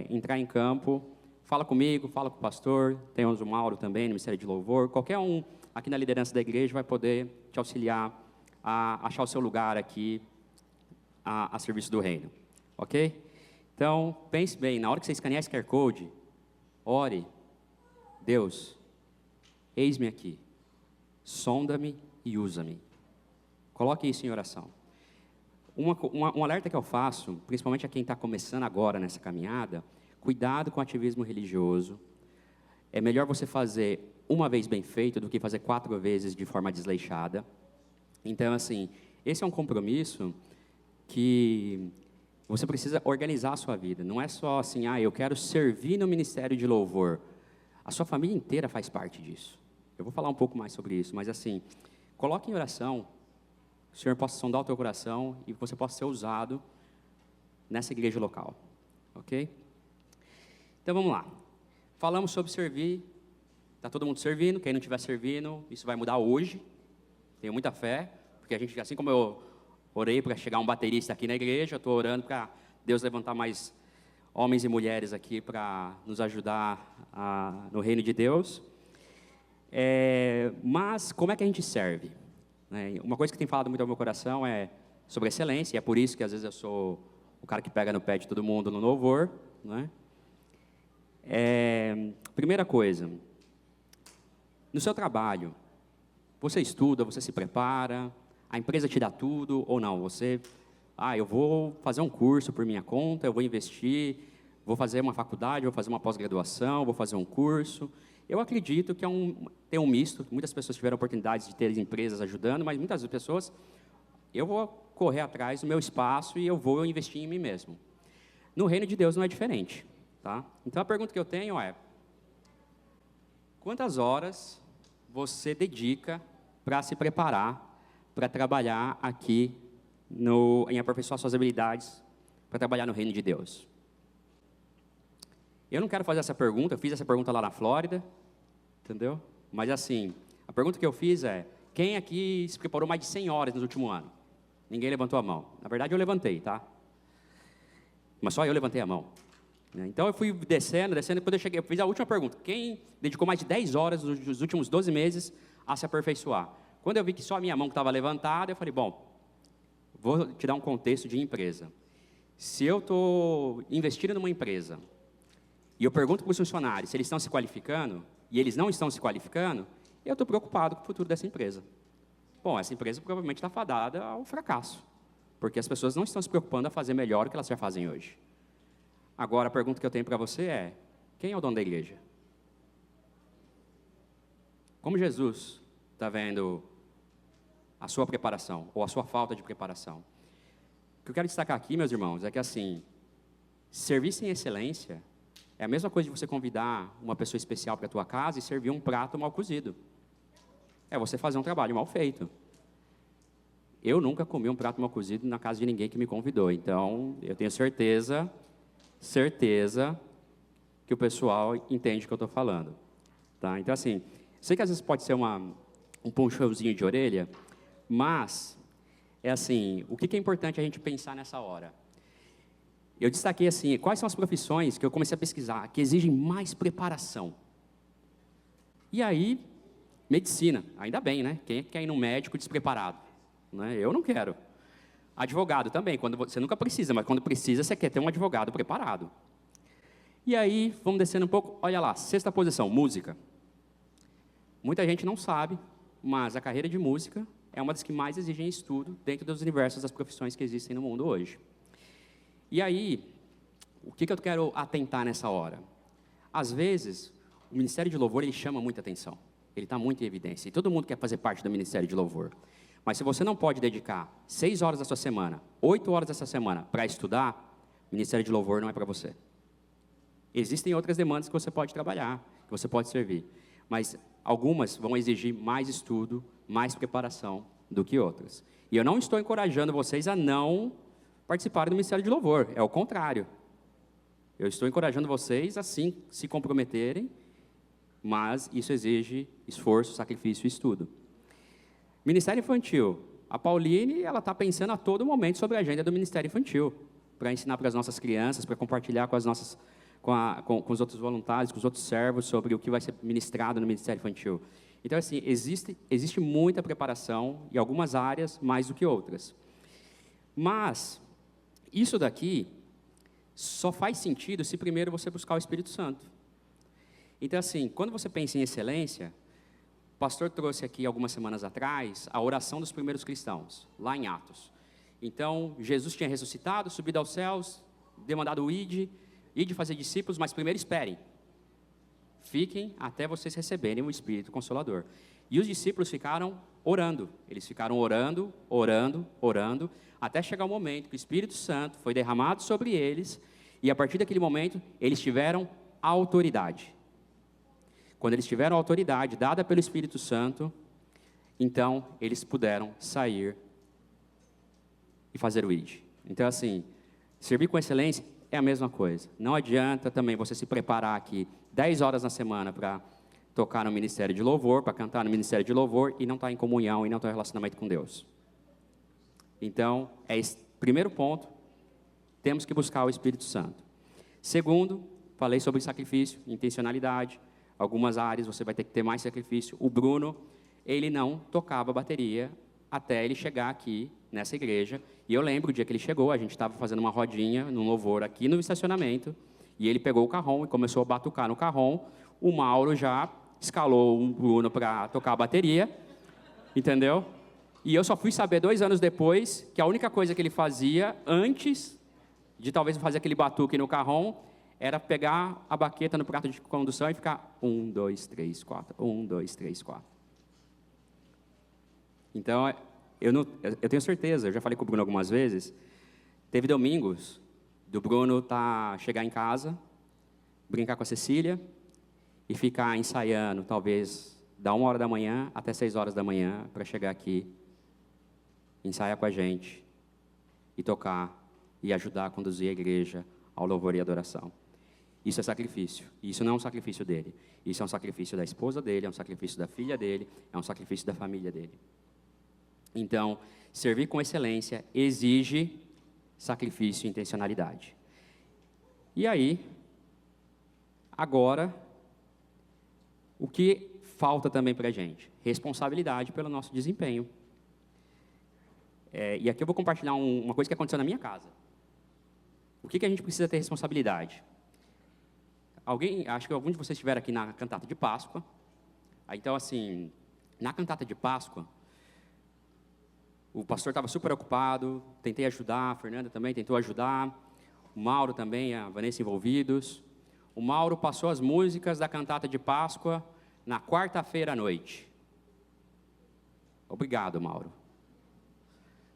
entrar em campo, fala comigo, fala com o pastor, temos o Mauro também, no Ministério de Louvor, qualquer um aqui na liderança da igreja vai poder te auxiliar a achar o seu lugar aqui a serviço do reino, ok? Então, pense bem, na hora que você escanear esse QR Code, ore, Deus, eis-me aqui, sonda-me e usa-me. Coloque isso em oração. Um alerta que eu faço, principalmente a quem está começando agora nessa caminhada, cuidado com o ativismo religioso. É melhor você fazer uma vez bem feito do que fazer 4 vezes de forma desleixada. Então, assim, esse é um compromisso que você precisa organizar a sua vida. Não é só assim, eu quero servir no Ministério de Louvor. A sua família inteira faz parte disso. Eu vou falar um pouco mais sobre isso, mas assim, coloque em oração, o Senhor possa sondar o teu coração e você possa ser usado nessa igreja local, ok? Então vamos lá. Falamos sobre servir, está todo mundo servindo, quem não estiver servindo, isso vai mudar hoje, tenho muita fé, porque a gente, assim como eu orei para chegar um baterista aqui na igreja, eu estou orando para Deus levantar mais homens e mulheres aqui para nos ajudar no reino de Deus. Mas como é que a gente serve? Uma coisa que tem falado muito ao meu coração é sobre excelência, e é por isso que às vezes eu sou o cara que pega no pé de todo mundo no louvor, né? Primeira coisa, no seu trabalho, você estuda, você se prepara, a empresa te dá tudo ou não? Você, eu vou fazer um curso por minha conta, eu vou investir, vou fazer uma faculdade, vou fazer uma pós-graduação, vou fazer um curso, Eu acredito que tem um misto. Muitas pessoas tiveram oportunidades de ter empresas ajudando, mas muitas pessoas, eu vou correr atrás do meu espaço e eu vou investir em mim mesmo. No reino de Deus não é diferente. Tá? Então, a pergunta que eu tenho é, quantas horas você dedica para se preparar, para trabalhar aqui, em aperfeiçoar suas habilidades, para trabalhar no reino de Deus? Eu não quero fazer essa pergunta, eu fiz essa pergunta lá na Flórida, entendeu? Mas assim, a pergunta que eu fiz é, quem aqui se preparou mais de 100 horas no último ano? Ninguém levantou a mão. Na verdade, eu levantei, tá? Mas só eu levantei a mão. Então, eu fui descendo, depois eu cheguei, eu fiz a última pergunta. Quem dedicou mais de 10 horas nos últimos 12 meses a se aperfeiçoar? Quando eu vi que só a minha mão estava levantada, eu falei, bom, vou te dar um contexto de empresa. Se eu estou investindo numa empresa e eu pergunto para os funcionários se eles estão se qualificando e eles não estão se qualificando, eu estou preocupado com o futuro dessa empresa. Bom, essa empresa provavelmente está fadada ao fracasso, porque as pessoas não estão se preocupando a fazer melhor do que elas já fazem hoje. Agora, a pergunta que eu tenho para você é, quem é o dono da igreja? Como Jesus está vendo a sua preparação, ou a sua falta de preparação? O que eu quero destacar aqui, meus irmãos, é que assim, serviço em excelência é a mesma coisa de você convidar uma pessoa especial para a tua casa e servir um prato mal cozido. É você fazer um trabalho mal feito. Eu nunca comi um prato mal cozido na casa de ninguém que me convidou, então eu tenho certeza que o pessoal entende o que eu estou falando. Tá? Então, assim, sei que às vezes pode ser um puxãozinho de orelha, mas, é assim, o que é importante a gente pensar nessa hora? Eu destaquei, assim, quais são as profissões que eu comecei a pesquisar, que exigem mais preparação. E aí, medicina, ainda bem, né? Quem quer ir num médico despreparado? Né? Eu não quero. Advogado também, quando você nunca precisa, mas quando precisa, você quer ter um advogado preparado. E aí, vamos descendo um pouco, olha lá, 6ª posição, música. Muita gente não sabe, mas a carreira de música é uma das que mais exigem estudo dentro dos universos das profissões que existem no mundo hoje. E aí, o que eu quero atentar nessa hora? Às vezes, o Ministério de Louvor, ele chama muita atenção, ele está muito em evidência, e todo mundo quer fazer parte do Ministério de Louvor. Mas se você não pode dedicar 6 horas da sua semana, 8 horas dessa semana para estudar, o Ministério de Louvor não é para você. Existem outras demandas que você pode trabalhar, que você pode servir. Mas algumas vão exigir mais estudo, mais preparação do que outras. E eu não estou encorajando vocês a não participarem do Ministério de Louvor, é o contrário. Eu estou encorajando vocês a sim se comprometerem, mas isso exige esforço, sacrifício e estudo. Ministério Infantil. A Pauline, ela está pensando a todo momento sobre a agenda do Ministério Infantil, para ensinar para as nossas crianças, para compartilhar com os outros voluntários, com os outros servos, sobre o que vai ser ministrado no Ministério Infantil. Então, assim, existe muita preparação em algumas áreas, mais do que outras. Mas, isso daqui só faz sentido se primeiro você buscar o Espírito Santo. Então, assim, quando você pensa em excelência, o pastor trouxe aqui, algumas semanas atrás, a oração dos primeiros cristãos, lá em Atos. Então, Jesus tinha ressuscitado, subido aos céus, demandado o ide fazer discípulos, mas primeiro esperem. Fiquem até vocês receberem o Espírito Consolador. E os discípulos ficaram orando. Eles ficaram orando, até chegar o momento que o Espírito Santo foi derramado sobre eles, e a partir daquele momento, eles tiveram autoridade. Quando eles tiveram a autoridade dada pelo Espírito Santo, então eles puderam sair e fazer o ID. Então, assim, servir com excelência é a mesma coisa. Não adianta também você se preparar aqui 10 horas na semana para tocar no Ministério de Louvor, para cantar no Ministério de Louvor e não estar em comunhão e não estar em relacionamento com Deus. Então, primeiro ponto, temos que buscar o Espírito Santo. Segundo, falei sobre sacrifício, intencionalidade. Algumas áreas você vai ter que ter mais sacrifício. O Bruno, ele não tocava bateria até ele chegar aqui nessa igreja. E eu lembro o dia que ele chegou, a gente estava fazendo uma rodinha no louvor aqui no estacionamento, e ele pegou o carrom e começou a batucar no carrom. O Mauro já escalou o Bruno para tocar a bateria, entendeu? E eu só fui saber 2 anos depois que a única coisa que ele fazia antes de talvez fazer aquele batuque no carrom era pegar a baqueta no prato de condução e ficar 1, 2, 3, 4, 1, 2, 3, 4. Então, eu tenho certeza, eu já falei com o Bruno algumas vezes, teve domingos do Bruno chegar em casa, brincar com a Cecília e ficar ensaiando, talvez, da 1 hora da manhã até 6 horas da manhã, para chegar aqui, ensaiar com a gente, e tocar, e ajudar a conduzir a igreja ao louvor e adoração. Isso é sacrifício. E isso não é um sacrifício dele. Isso é um sacrifício da esposa dele, é um sacrifício da filha dele, é um sacrifício da família dele. Então, servir com excelência exige sacrifício e intencionalidade. E aí, agora, o que falta também para a gente? Responsabilidade pelo nosso desempenho. E aqui eu vou compartilhar uma coisa que aconteceu na minha casa. O que a gente precisa ter responsabilidade? Acho que alguns de vocês estiveram aqui na cantata de Páscoa. Então, assim, na cantata de Páscoa, o pastor estava super ocupado, tentei ajudar, a Fernanda também tentou ajudar, o Mauro também, a Vanessa envolvidos. O Mauro passou as músicas da cantata de Páscoa na quarta-feira à noite. Obrigado, Mauro.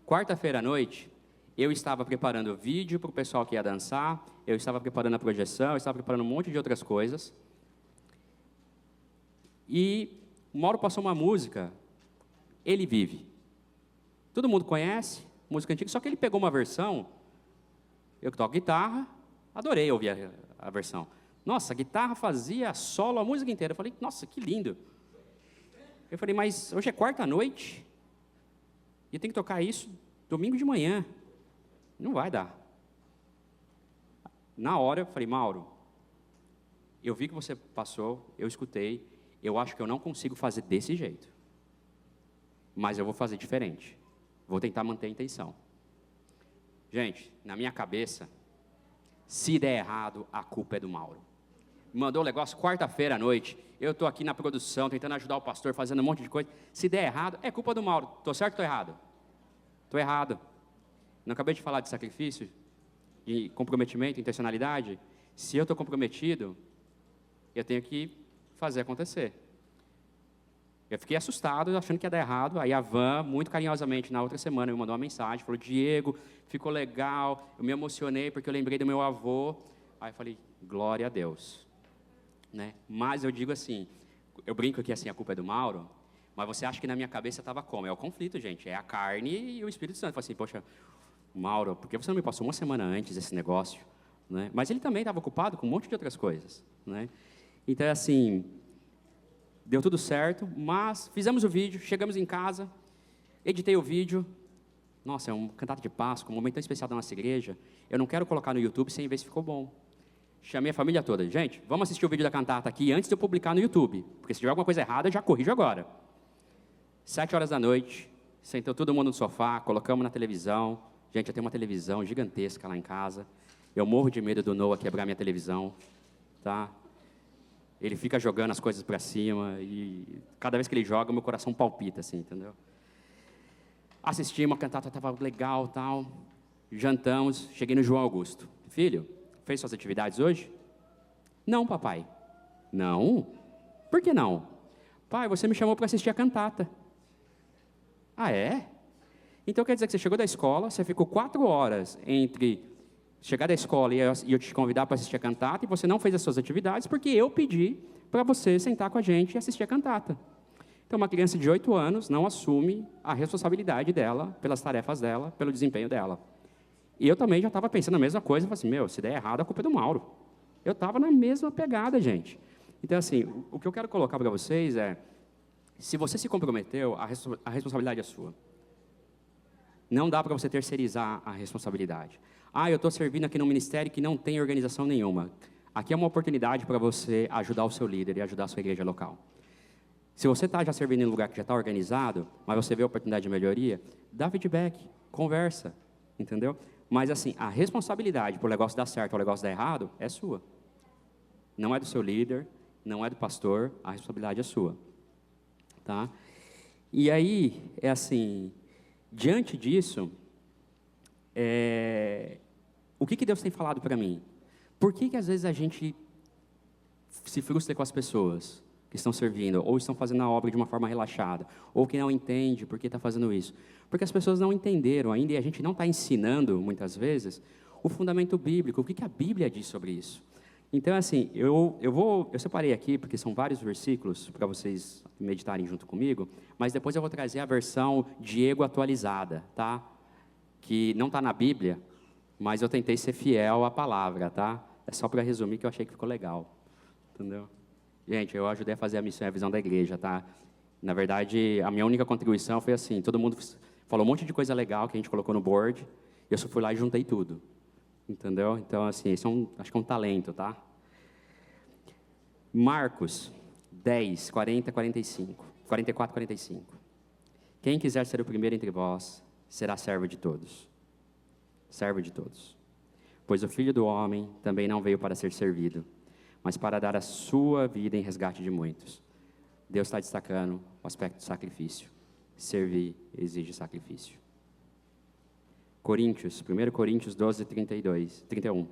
Quarta-feira à noite, eu estava preparando vídeo para o pessoal que ia dançar, eu estava preparando a projeção, eu estava preparando um monte de outras coisas. E o Mauro passou uma música, Ele Vive. Todo mundo conhece, música antiga, só que ele pegou uma versão, eu que toco guitarra, adorei ouvir a versão. Nossa, a guitarra fazia solo a música inteira. Eu falei, nossa, que lindo. Eu falei, mas hoje é quarta-noite, e eu tenho que tocar isso domingo de manhã. Não vai dar. Na hora, eu falei, Mauro, eu vi que você passou, eu escutei, eu acho que eu não consigo fazer desse jeito. Mas eu vou fazer diferente. Vou tentar manter a intenção. Gente, na minha cabeça, se der errado, a culpa é do Mauro. Me mandou o negócio quarta-feira à noite, eu estou aqui na produção, tentando ajudar o pastor, fazendo um monte de coisa. Se der errado, é culpa do Mauro. Estou certo ou estou errado? Estou errado. Não acabei de falar de sacrifício, de comprometimento, intencionalidade? Se eu estou comprometido, eu tenho que fazer acontecer. Eu fiquei assustado, achando que ia dar errado. Aí a Van, muito carinhosamente, na outra semana, me mandou uma mensagem, falou, Diego, ficou legal, eu me emocionei porque eu lembrei do meu avô. Aí eu falei, glória a Deus. Né? Mas eu digo assim, eu brinco que assim, a culpa é do Mauro, mas você acha que na minha cabeça estava como? É o conflito, gente, é a carne e o Espírito Santo. Eu falei assim, poxa, Mauro, por que você não me passou uma semana antes esse negócio? Né? Mas ele também estava ocupado com um monte de outras coisas. Né? Então, assim, deu tudo certo, mas fizemos o vídeo, chegamos em casa, editei o vídeo. Nossa, é um cantata de Páscoa, um momento tão especial da nossa igreja. Eu não quero colocar no YouTube sem ver se ficou bom. Chamei a família toda. Gente, vamos assistir o vídeo da cantata aqui antes de eu publicar no YouTube. Porque se tiver alguma coisa errada, eu já corrijo agora. 7 horas da noite, sentou todo mundo no sofá, colocamos na televisão. Gente, eu tenho uma televisão gigantesca lá em casa. Eu morro de medo do Noah quebrar minha televisão. Tá? Ele fica jogando as coisas para cima e cada vez que ele joga, meu coração palpita, assim, entendeu? Assistimos, a cantata estava legal, tal. Jantamos, cheguei no João Augusto. Filho, fez suas atividades hoje? Não, papai. Não? Por que não? Pai, você me chamou para assistir a cantata. Ah, é? Então quer dizer que você chegou da escola, você ficou 4 horas entre chegar da escola e eu te convidar para assistir a cantata e você não fez as suas atividades porque eu pedi para você sentar com a gente e assistir a cantata. Então, uma criança de 8 anos não assume a responsabilidade dela, pelas tarefas dela, pelo desempenho dela. E eu também já estava pensando a mesma coisa, falei assim, se der errado, a culpa é do Mauro. Eu estava na mesma pegada, gente. Então, assim, o que eu quero colocar para vocês é, se você se comprometeu, a responsabilidade é sua. Não dá para você terceirizar a responsabilidade. Eu estou servindo aqui num ministério que não tem organização nenhuma. Aqui é uma oportunidade para você ajudar o seu líder e ajudar a sua igreja local. Se você está já servindo em um lugar que já está organizado, mas você vê a oportunidade de melhoria, dá feedback, conversa, entendeu? Mas assim, a responsabilidade por o negócio dar certo ou o negócio dar errado é sua. Não é do seu líder, não é do pastor, a responsabilidade é sua. Tá? E aí, é assim, diante disso, o que Deus tem falado para mim? Por que às vezes a gente se frustra com as pessoas que estão servindo, ou estão fazendo a obra de uma forma relaxada, ou que não entende por que está fazendo isso? Porque as pessoas não entenderam ainda, e a gente não está ensinando, muitas vezes, o fundamento bíblico, o que a Bíblia diz sobre isso. Então, assim, eu separei aqui, porque são vários versículos, para vocês meditarem junto comigo, mas depois eu vou trazer a versão Diego atualizada, tá? Que não está na Bíblia, mas eu tentei ser fiel à palavra, tá? É só para resumir, que eu achei que ficou legal. Entendeu? Gente, eu ajudei a fazer a missão e a visão da igreja, tá? Na verdade, a minha única contribuição foi assim, todo mundo falou um monte de coisa legal que a gente colocou no board, e eu só fui lá e juntei tudo. Entendeu? Então, assim, isso acho que é um talento, tá? Marcos 10, 40, 45, 44, 45. Quem quiser ser o primeiro entre vós, será servo de todos. Servo de todos. Pois o Filho do Homem também não veio para ser servido, mas para dar a sua vida em resgate de muitos. Deus está destacando o aspecto do sacrifício. Servir exige sacrifício. 1 Coríntios 12, 31.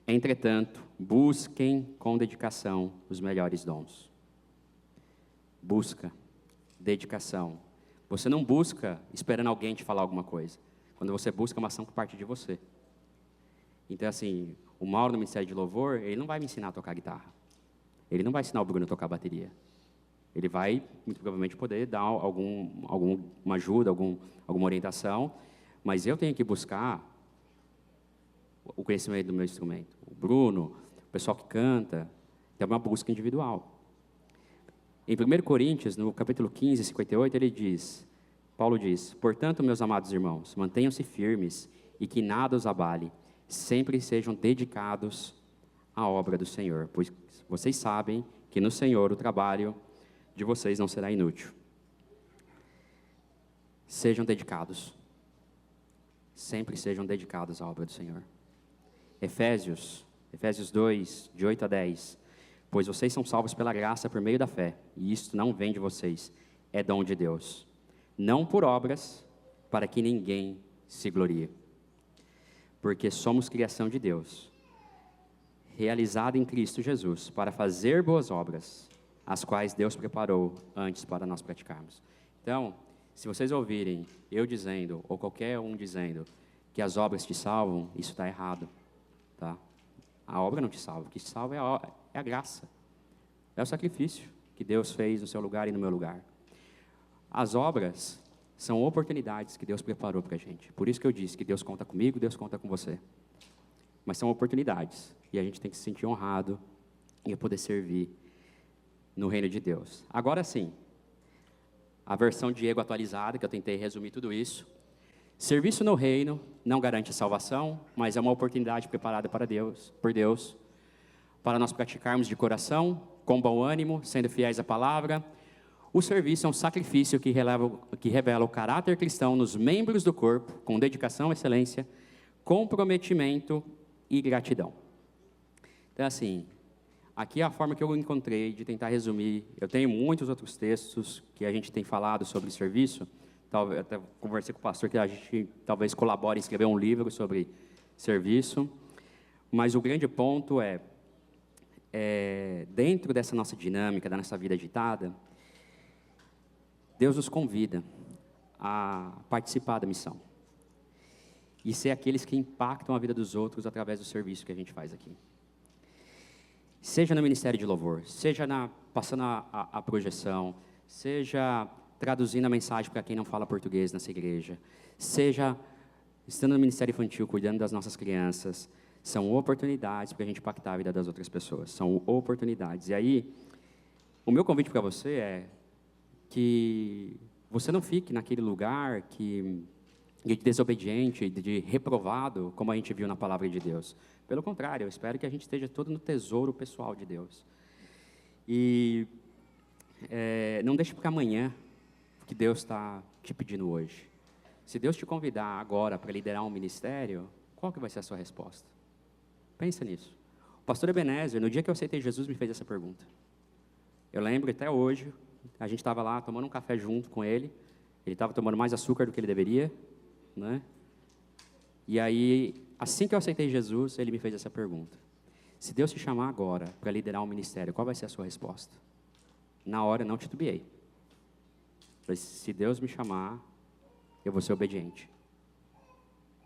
Entretanto, busquem com dedicação os melhores dons. Busca, dedicação. Você não busca esperando alguém te falar alguma coisa. Quando você busca, é uma ação que parte de você. Então, assim, o Mauro no Ministério de Louvor, ele não vai me ensinar a tocar guitarra. Ele não vai ensinar o Bruno a tocar bateria. Ele vai, muito provavelmente, poder dar alguma ajuda, alguma orientação, mas eu tenho que buscar o conhecimento do meu instrumento. O Bruno, o pessoal que canta, é uma busca individual. Em 1 Coríntios, no capítulo 15, 58, Paulo diz, portanto, meus amados irmãos, mantenham-se firmes e que nada os abale, sempre sejam dedicados à obra do Senhor, pois vocês sabem que no Senhor o trabalho de vocês não será inútil. Sejam dedicados. Sempre sejam dedicados à obra do Senhor. Efésios 2, de 8 a 10. Pois vocês são salvos pela graça por meio da fé, e isto não vem de vocês, é dom de Deus. Não por obras, para que ninguém se glorie. Porque somos criação de Deus, realizada em Cristo Jesus, para fazer boas obras, as quais Deus preparou antes para nós praticarmos. Então, se vocês ouvirem eu dizendo, ou qualquer um dizendo, que as obras te salvam, isso está errado. Tá? A obra não te salva, o que te salva é a graça. É o sacrifício que Deus fez no seu lugar e no meu lugar. As obras são oportunidades que Deus preparou para a gente. Por isso que eu disse que Deus conta comigo, Deus conta com você. Mas são oportunidades, e a gente tem que se sentir honrado em poder servir no reino de Deus. Agora sim, a versão Diego atualizada, que eu tentei resumir tudo isso. Serviço no reino não garante salvação, mas é uma oportunidade preparada por Deus, para nós praticarmos de coração, com bom ânimo, sendo fiéis à palavra. O serviço é um sacrifício que revela o caráter cristão nos membros do corpo, com dedicação, excelência, comprometimento e gratidão. Então, assim, aqui é a forma que eu encontrei de tentar resumir. Eu tenho muitos outros textos que a gente tem falado sobre serviço. Talvez, até conversei com o pastor que a gente talvez colabore em escrever um livro sobre serviço. Mas o grande ponto é dentro dessa nossa dinâmica, da nossa vida agitada, Deus nos convida a participar da missão. E ser aqueles que impactam a vida dos outros através do serviço que a gente faz aqui. Seja no Ministério de Louvor, seja passando a projeção, seja traduzindo a mensagem para quem não fala português nessa igreja, seja estando no Ministério Infantil, cuidando das nossas crianças, são oportunidades para a gente impactar a vida das outras pessoas, são oportunidades. E aí, o meu convite para você é que você não fique naquele lugar de desobediente, de reprovado, como a gente viu na palavra de Deus. Pelo contrário, eu espero que a gente esteja todo no tesouro pessoal de Deus. E não deixe para amanhã o que Deus está te pedindo hoje. Se Deus te convidar agora para liderar um ministério, qual que vai ser a sua resposta? Pensa nisso. O pastor Ebenezer, no dia que eu aceitei Jesus, me fez essa pergunta. Eu lembro até hoje, a gente estava lá tomando um café junto com ele. Ele estava tomando mais açúcar do que ele deveria, né? E aí assim que eu aceitei Jesus, ele me fez essa pergunta. Se Deus te chamar agora para liderar um ministério, qual vai ser a sua resposta? Na hora, não titubeei. Falei, se Deus me chamar, eu vou ser obediente.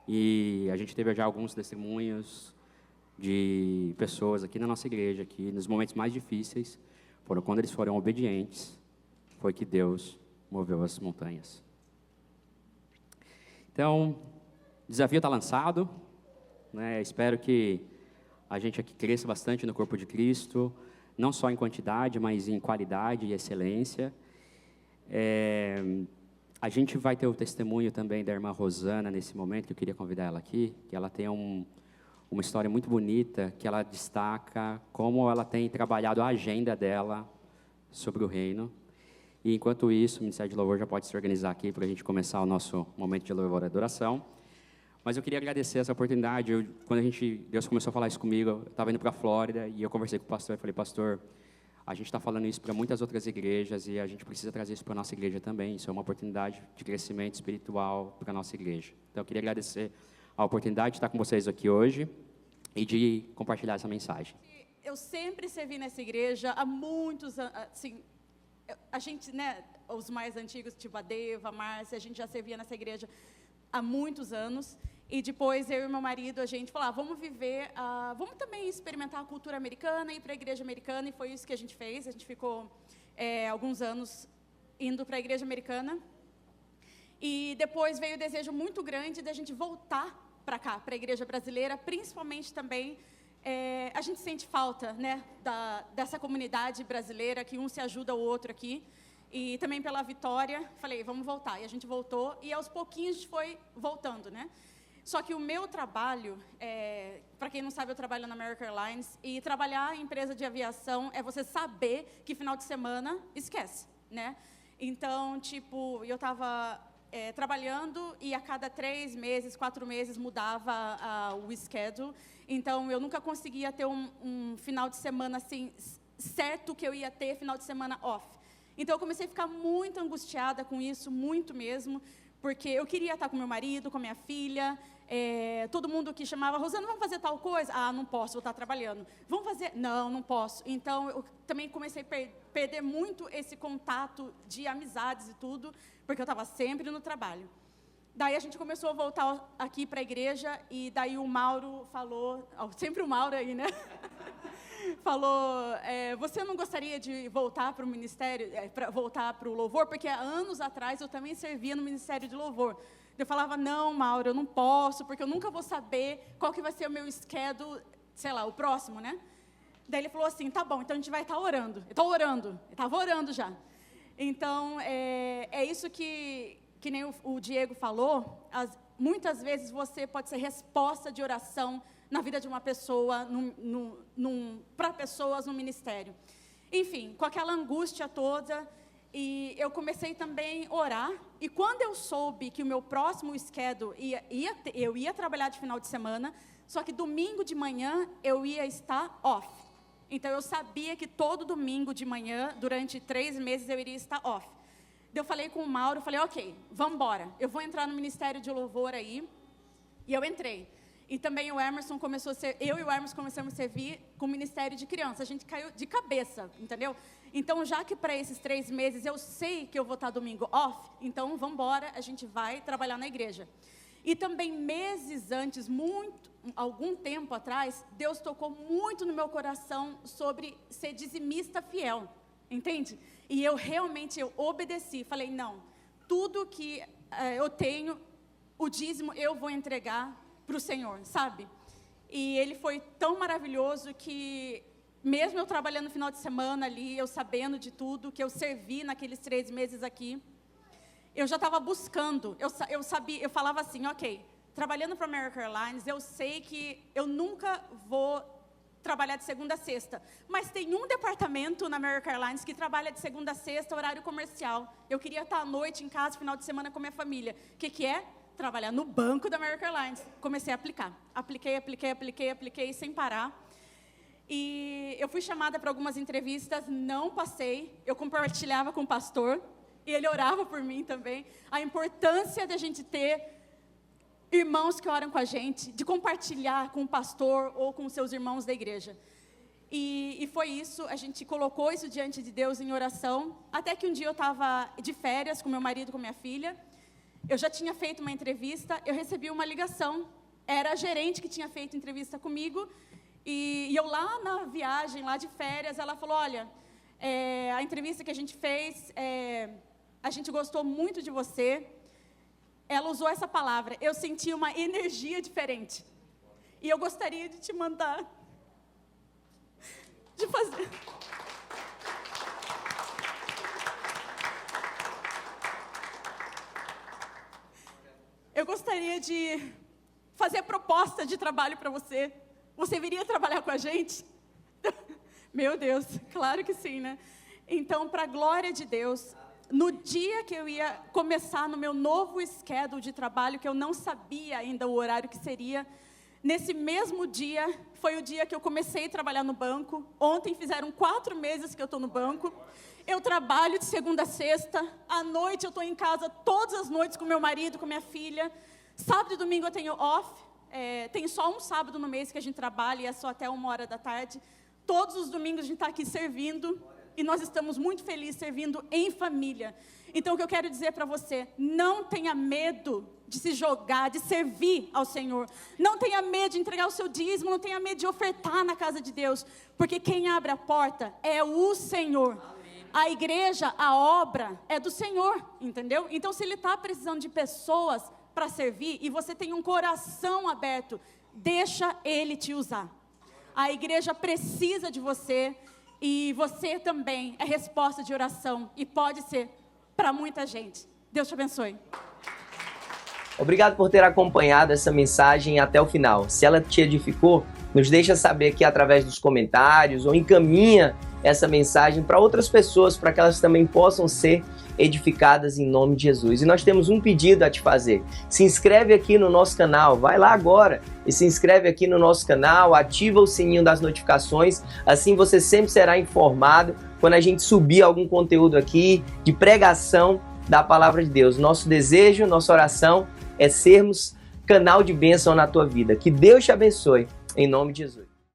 E a gente teve já alguns testemunhos de pessoas aqui na nossa igreja, que nos momentos mais difíceis, foram quando eles foram obedientes, foi que Deus moveu as montanhas. Então, o desafio está lançado, né? Espero que a gente aqui cresça bastante no corpo de Cristo, não só em quantidade, mas em qualidade e excelência. A gente vai ter o testemunho também da irmã Rosana nesse momento, que eu queria convidar ela aqui, que ela tem uma história muito bonita, que ela destaca como ela tem trabalhado a agenda dela sobre o reino. E enquanto isso, o Ministério de Louvor já pode se organizar aqui para a gente começar o nosso momento de louvor e adoração. Mas eu queria agradecer essa oportunidade. Quando Deus começou a falar isso comigo, eu estava indo para a Flórida e eu conversei com o pastor e falei, pastor, a gente está falando isso para muitas outras igrejas e a gente precisa trazer isso para a nossa igreja também. Isso é uma oportunidade de crescimento espiritual para a nossa igreja. Então, eu queria agradecer a oportunidade de estar com vocês aqui hoje e de compartilhar essa mensagem. Eu sempre servi nessa igreja há muitos anos, assim, a gente, né, os mais antigos, tipo a Deva, a Márcia, a gente já servia nessa igreja há muitos anos. E depois, eu e meu marido, a gente falou, vamos vamos também experimentar a cultura americana, ir para a igreja americana, e foi isso que a gente fez. A gente ficou alguns anos indo para a igreja americana. E depois veio o desejo muito grande da gente voltar para cá, para a igreja brasileira, principalmente também, a gente sente falta, né, dessa comunidade brasileira, que um se ajuda o outro aqui. E também pela Vitória, falei, vamos voltar. E a gente voltou, e aos pouquinhos a gente foi voltando, né? Só que o meu trabalho, para quem não sabe, eu trabalho na American Airlines, e trabalhar em empresa de aviação é você saber que final de semana esquece, né? Então, tipo, eu estava trabalhando e a cada 3 meses, 4 meses mudava o schedule, então eu nunca conseguia ter um final de semana assim, certo que eu ia ter final de semana off. Então eu comecei a ficar muito angustiada com isso, muito mesmo, porque eu queria estar com meu marido, com a minha filha, todo mundo que chamava, Rosana, vamos fazer tal coisa? Não posso, vou estar trabalhando. Vamos fazer? Não posso. Então, eu também comecei a perder muito esse contato de amizades e tudo, porque eu estava sempre no trabalho. Daí a gente começou a voltar aqui para a igreja, e daí o Mauro falou, sempre o Mauro aí, né? Falou, você não gostaria de voltar para o ministério, voltar para o louvor? Porque há anos atrás eu também servia no ministério de louvor. Eu falava, não, Mauro, eu não posso, porque eu nunca vou saber qual que vai ser o meu schedule, sei lá, o próximo, né? Daí ele falou assim, tá bom, então a gente vai estar orando. Eu estou orando, eu estava orando já. Então, é isso que nem o Diego falou, muitas vezes você pode ser resposta de oração na vida de uma pessoa, para pessoas no ministério. Enfim, com aquela angústia toda, e eu comecei também a orar, e quando eu soube que o meu próximo schedule eu ia trabalhar de final de semana, só que domingo de manhã eu ia estar off. Então eu sabia que todo domingo de manhã, durante 3 meses, eu iria estar off. Eu falei com o Mauro, falei, ok, vamos embora, eu vou entrar no ministério de louvor aí, e eu entrei. E também o Emerson eu e o Emerson começamos a servir com o ministério de criança. A gente caiu de cabeça, entendeu? Então, já que para esses 3 meses eu sei que eu vou estar domingo off, então vamos embora, a gente vai trabalhar na igreja. E também meses antes, algum tempo atrás, Deus tocou muito no meu coração sobre ser dizimista fiel, entende? E eu obedeci, falei, não, tudo que eu tenho, o dízimo eu vou entregar para o Senhor, sabe? E ele foi tão maravilhoso que, mesmo eu trabalhando no final de semana ali, eu sabendo de tudo, que eu servi naqueles 3 meses aqui, eu já estava buscando, eu falava assim, ok, trabalhando para a American Airlines, eu sei que eu nunca vou trabalhar de segunda a sexta, mas tem um departamento na American Airlines que trabalha de segunda a sexta, horário comercial. Eu queria estar à noite em casa, final de semana com a minha família. O que é? Trabalhar no banco da American Airlines. Comecei a aplicar. Apliquei sem parar. E eu fui chamada para algumas entrevistas, não passei. Eu compartilhava com o pastor, e ele orava por mim também. A importância da gente ter irmãos que oram com a gente, de compartilhar com o pastor ou com seus irmãos da igreja. E foi isso, a gente colocou isso diante de Deus em oração, até que um dia eu estava de férias com meu marido, com minha filha, eu já tinha feito uma entrevista, eu recebi uma ligação, era a gerente que tinha feito entrevista comigo, e eu lá na viagem, lá de férias, ela falou, olha, a entrevista que a gente fez, a gente gostou muito de você. Ela usou essa palavra, eu senti uma energia diferente. E eu gostaria de te mandar, de fazer. Eu gostaria de fazer proposta de trabalho para você. Você viria trabalhar com a gente? Meu Deus, claro que sim, né? Então, para a glória de Deus, no dia que eu ia começar no meu novo schedule de trabalho, que eu não sabia ainda o horário que seria, nesse mesmo dia, foi o dia que eu comecei a trabalhar no banco. Ontem fizeram 4 meses que eu estou no banco. Eu trabalho de segunda a sexta. À noite eu estou em casa todas as noites com meu marido, com minha filha. Sábado e domingo eu tenho off. Tem só um sábado no mês que a gente trabalha e é só até 1h da tarde. Todos os domingos a gente está aqui servindo. E nós estamos muito felizes servindo em família. Então, o que eu quero dizer para você, não tenha medo de se jogar, de servir ao Senhor. Não tenha medo de entregar o seu dízimo, não tenha medo de ofertar na casa de Deus. Porque quem abre a porta é o Senhor. A igreja, a obra é do Senhor, entendeu? Então, se Ele está precisando de pessoas para servir, e você tem um coração aberto, deixa Ele te usar. A igreja precisa de você. E você também é resposta de oração e pode ser para muita gente. Deus te abençoe. Obrigado por ter acompanhado essa mensagem até o final. Se ela te edificou, nos deixa saber aqui através dos comentários ou encaminha essa mensagem para outras pessoas, para que elas também possam ser edificadas em nome de Jesus. E nós temos um pedido a te fazer. Se inscreve aqui no nosso canal, vai lá agora e se inscreve aqui no nosso canal, ativa o sininho das notificações, assim você sempre será informado quando a gente subir algum conteúdo aqui de pregação da palavra de Deus. Nosso desejo, nossa oração é sermos canal de bênção na tua vida. Que Deus te abençoe, em nome de Jesus.